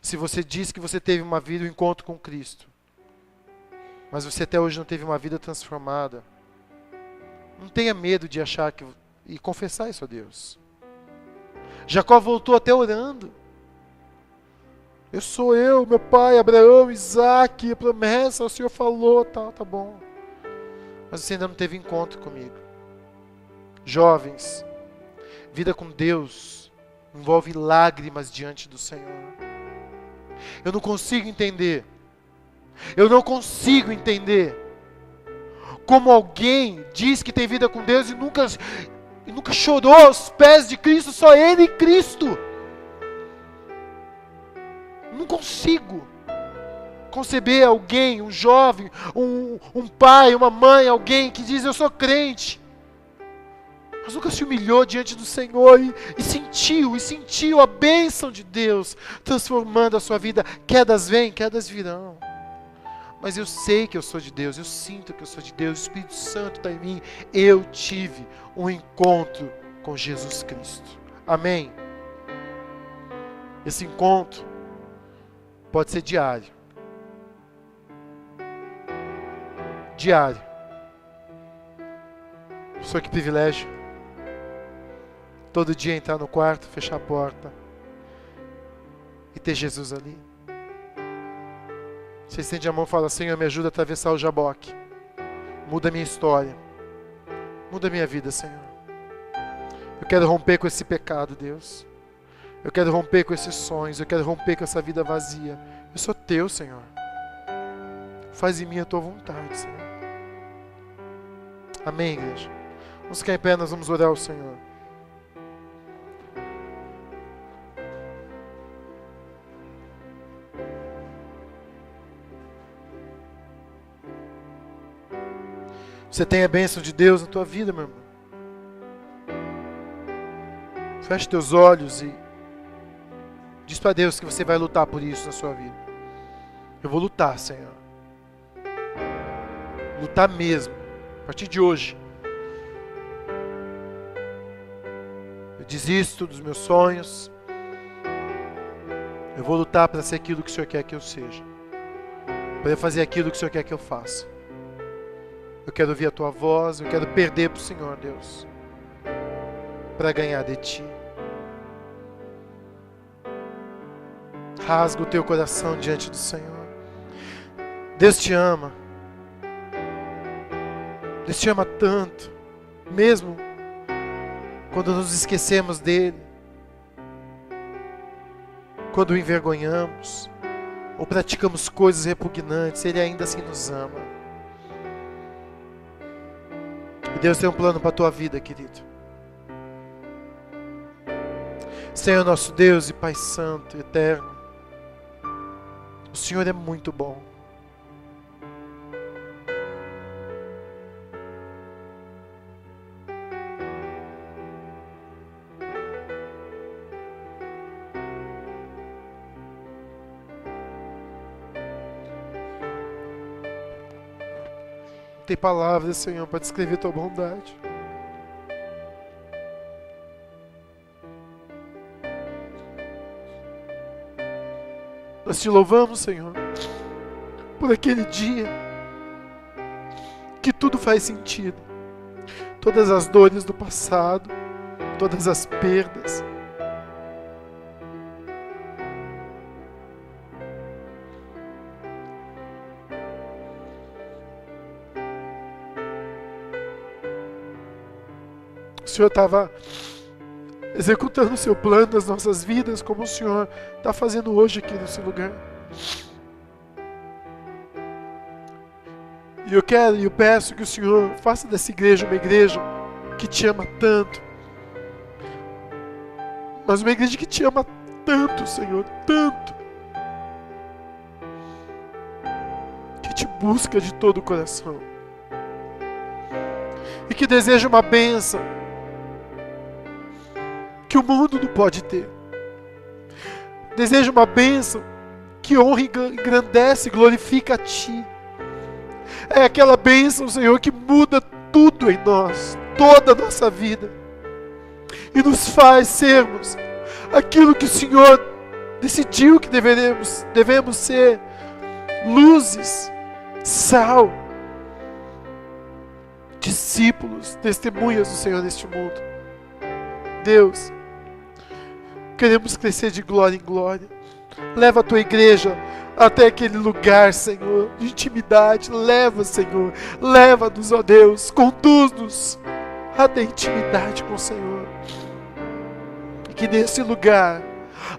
Se você diz que você teve uma vida, um encontro com Cristo, mas você até hoje não teve uma vida transformada, não tenha medo de achar que... e confessar isso a Deus. Jacó voltou até orando. Eu sou eu, meu pai, Abraão, Isaac, a promessa, o Senhor falou, tá bom. Mas você ainda não teve encontro comigo. Jovens, vida com Deus envolve lágrimas diante do Senhor. Eu não consigo entender. Eu não consigo entender como alguém diz que tem vida com Deus e nunca chorou aos pés de Cristo, só Ele e Cristo. Não consigo conceber alguém, um jovem, um pai, uma mãe, alguém que diz, eu sou crente, mas nunca se humilhou diante do Senhor e sentiu a bênção de Deus transformando a sua vida. Quedas vêm, quedas virão. Mas eu sei que eu sou de Deus, eu sinto que eu sou de Deus, o Espírito Santo está em mim. Eu tive um encontro com Jesus Cristo. Amém? Esse encontro pode ser diário. Diário. Pessoa, que privilégio todo dia entrar no quarto, fechar a porta e ter Jesus ali. Você estende a mão e fala: Senhor, me ajuda a atravessar o Jaboque. Muda a minha história. Muda a minha vida, Senhor. Eu quero romper com esse pecado, Deus. Eu quero romper com esses sonhos. Eu quero romper com essa vida vazia. Eu sou teu, Senhor. Faz em mim a tua vontade, Senhor. Amém, igreja? Vamos ficar em pé, nós vamos orar ao Senhor. Você tem a bênção de Deus na tua vida, meu irmão. Feche teus olhos e diz para Deus que você vai lutar por isso na sua vida. Eu vou lutar, Senhor. Lutar mesmo. A partir de hoje. Eu desisto dos meus sonhos. Eu vou lutar para ser aquilo que o Senhor quer que eu seja. Para fazer aquilo que o Senhor quer que eu faça. Eu quero ouvir a tua voz. Eu quero perder para o Senhor, Deus. Para ganhar de ti. Rasga o teu coração diante do Senhor. Deus te ama. Deus te ama tanto. Mesmo quando nos esquecemos dele. Quando o envergonhamos. Ou praticamos coisas repugnantes. Ele ainda assim nos ama. E Deus tem um plano para a tua vida, querido. Senhor nosso Deus e Pai Santo, Eterno. O Senhor é muito bom. Tem palavras, Senhor, para descrever tua bondade. Nós te louvamos, Senhor, por aquele dia que tudo faz sentido. Todas as dores do passado, todas as perdas. O Senhor estava executando o seu plano nas nossas vidas, como o Senhor está fazendo hoje aqui nesse lugar. E eu peço que o Senhor faça dessa igreja uma igreja que te ama tanto. Mas uma igreja que te ama tanto, Senhor, tanto. Que te busca de todo o coração. E que deseja uma bênção que o mundo não pode ter. Deseja uma bênção que honra e engrandece e glorifica a Ti. É aquela bênção, Senhor, que muda tudo em nós, toda a nossa vida, e nos faz sermos aquilo que o Senhor decidiu que devemos ser: luzes, sal, discípulos, testemunhas do Senhor neste mundo. Deus, queremos crescer de glória em glória. Leva a tua igreja até aquele lugar, Senhor, de intimidade. Leva, Senhor, leva-nos, ó Deus, conduz-nos até a intimidade com o Senhor. E que nesse lugar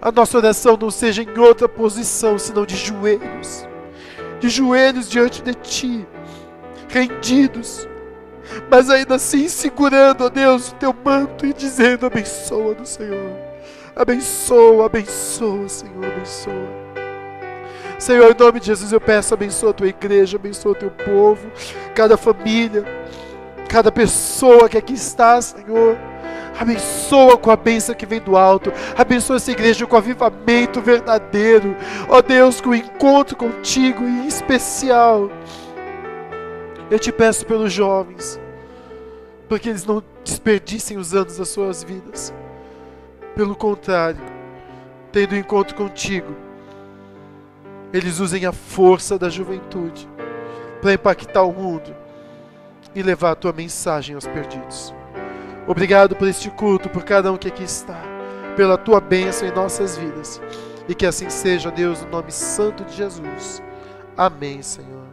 a nossa oração não seja em outra posição senão de joelhos diante de Ti, rendidos, mas ainda assim segurando, ó Deus, o Teu manto e dizendo: abençoa-nos, Senhor. Abençoa, abençoa, Senhor, abençoa. Senhor, em nome de Jesus eu peço: abençoa a Tua igreja, abençoa o Teu povo, cada família, cada pessoa que aqui está, Senhor. Abençoa com a bênção que vem do alto. Abençoa essa igreja com avivamento verdadeiro. Ó Deus, com o encontro contigo em especial. Eu te peço pelos jovens, porque eles não desperdicem os anos das suas vidas. Pelo contrário, tendo um encontro contigo, eles usem a força da juventude para impactar o mundo e levar a tua mensagem aos perdidos. Obrigado por este culto, por cada um que aqui está, pela tua bênção em nossas vidas. E que assim seja, Deus, no nome santo de Jesus. Amém, Senhor.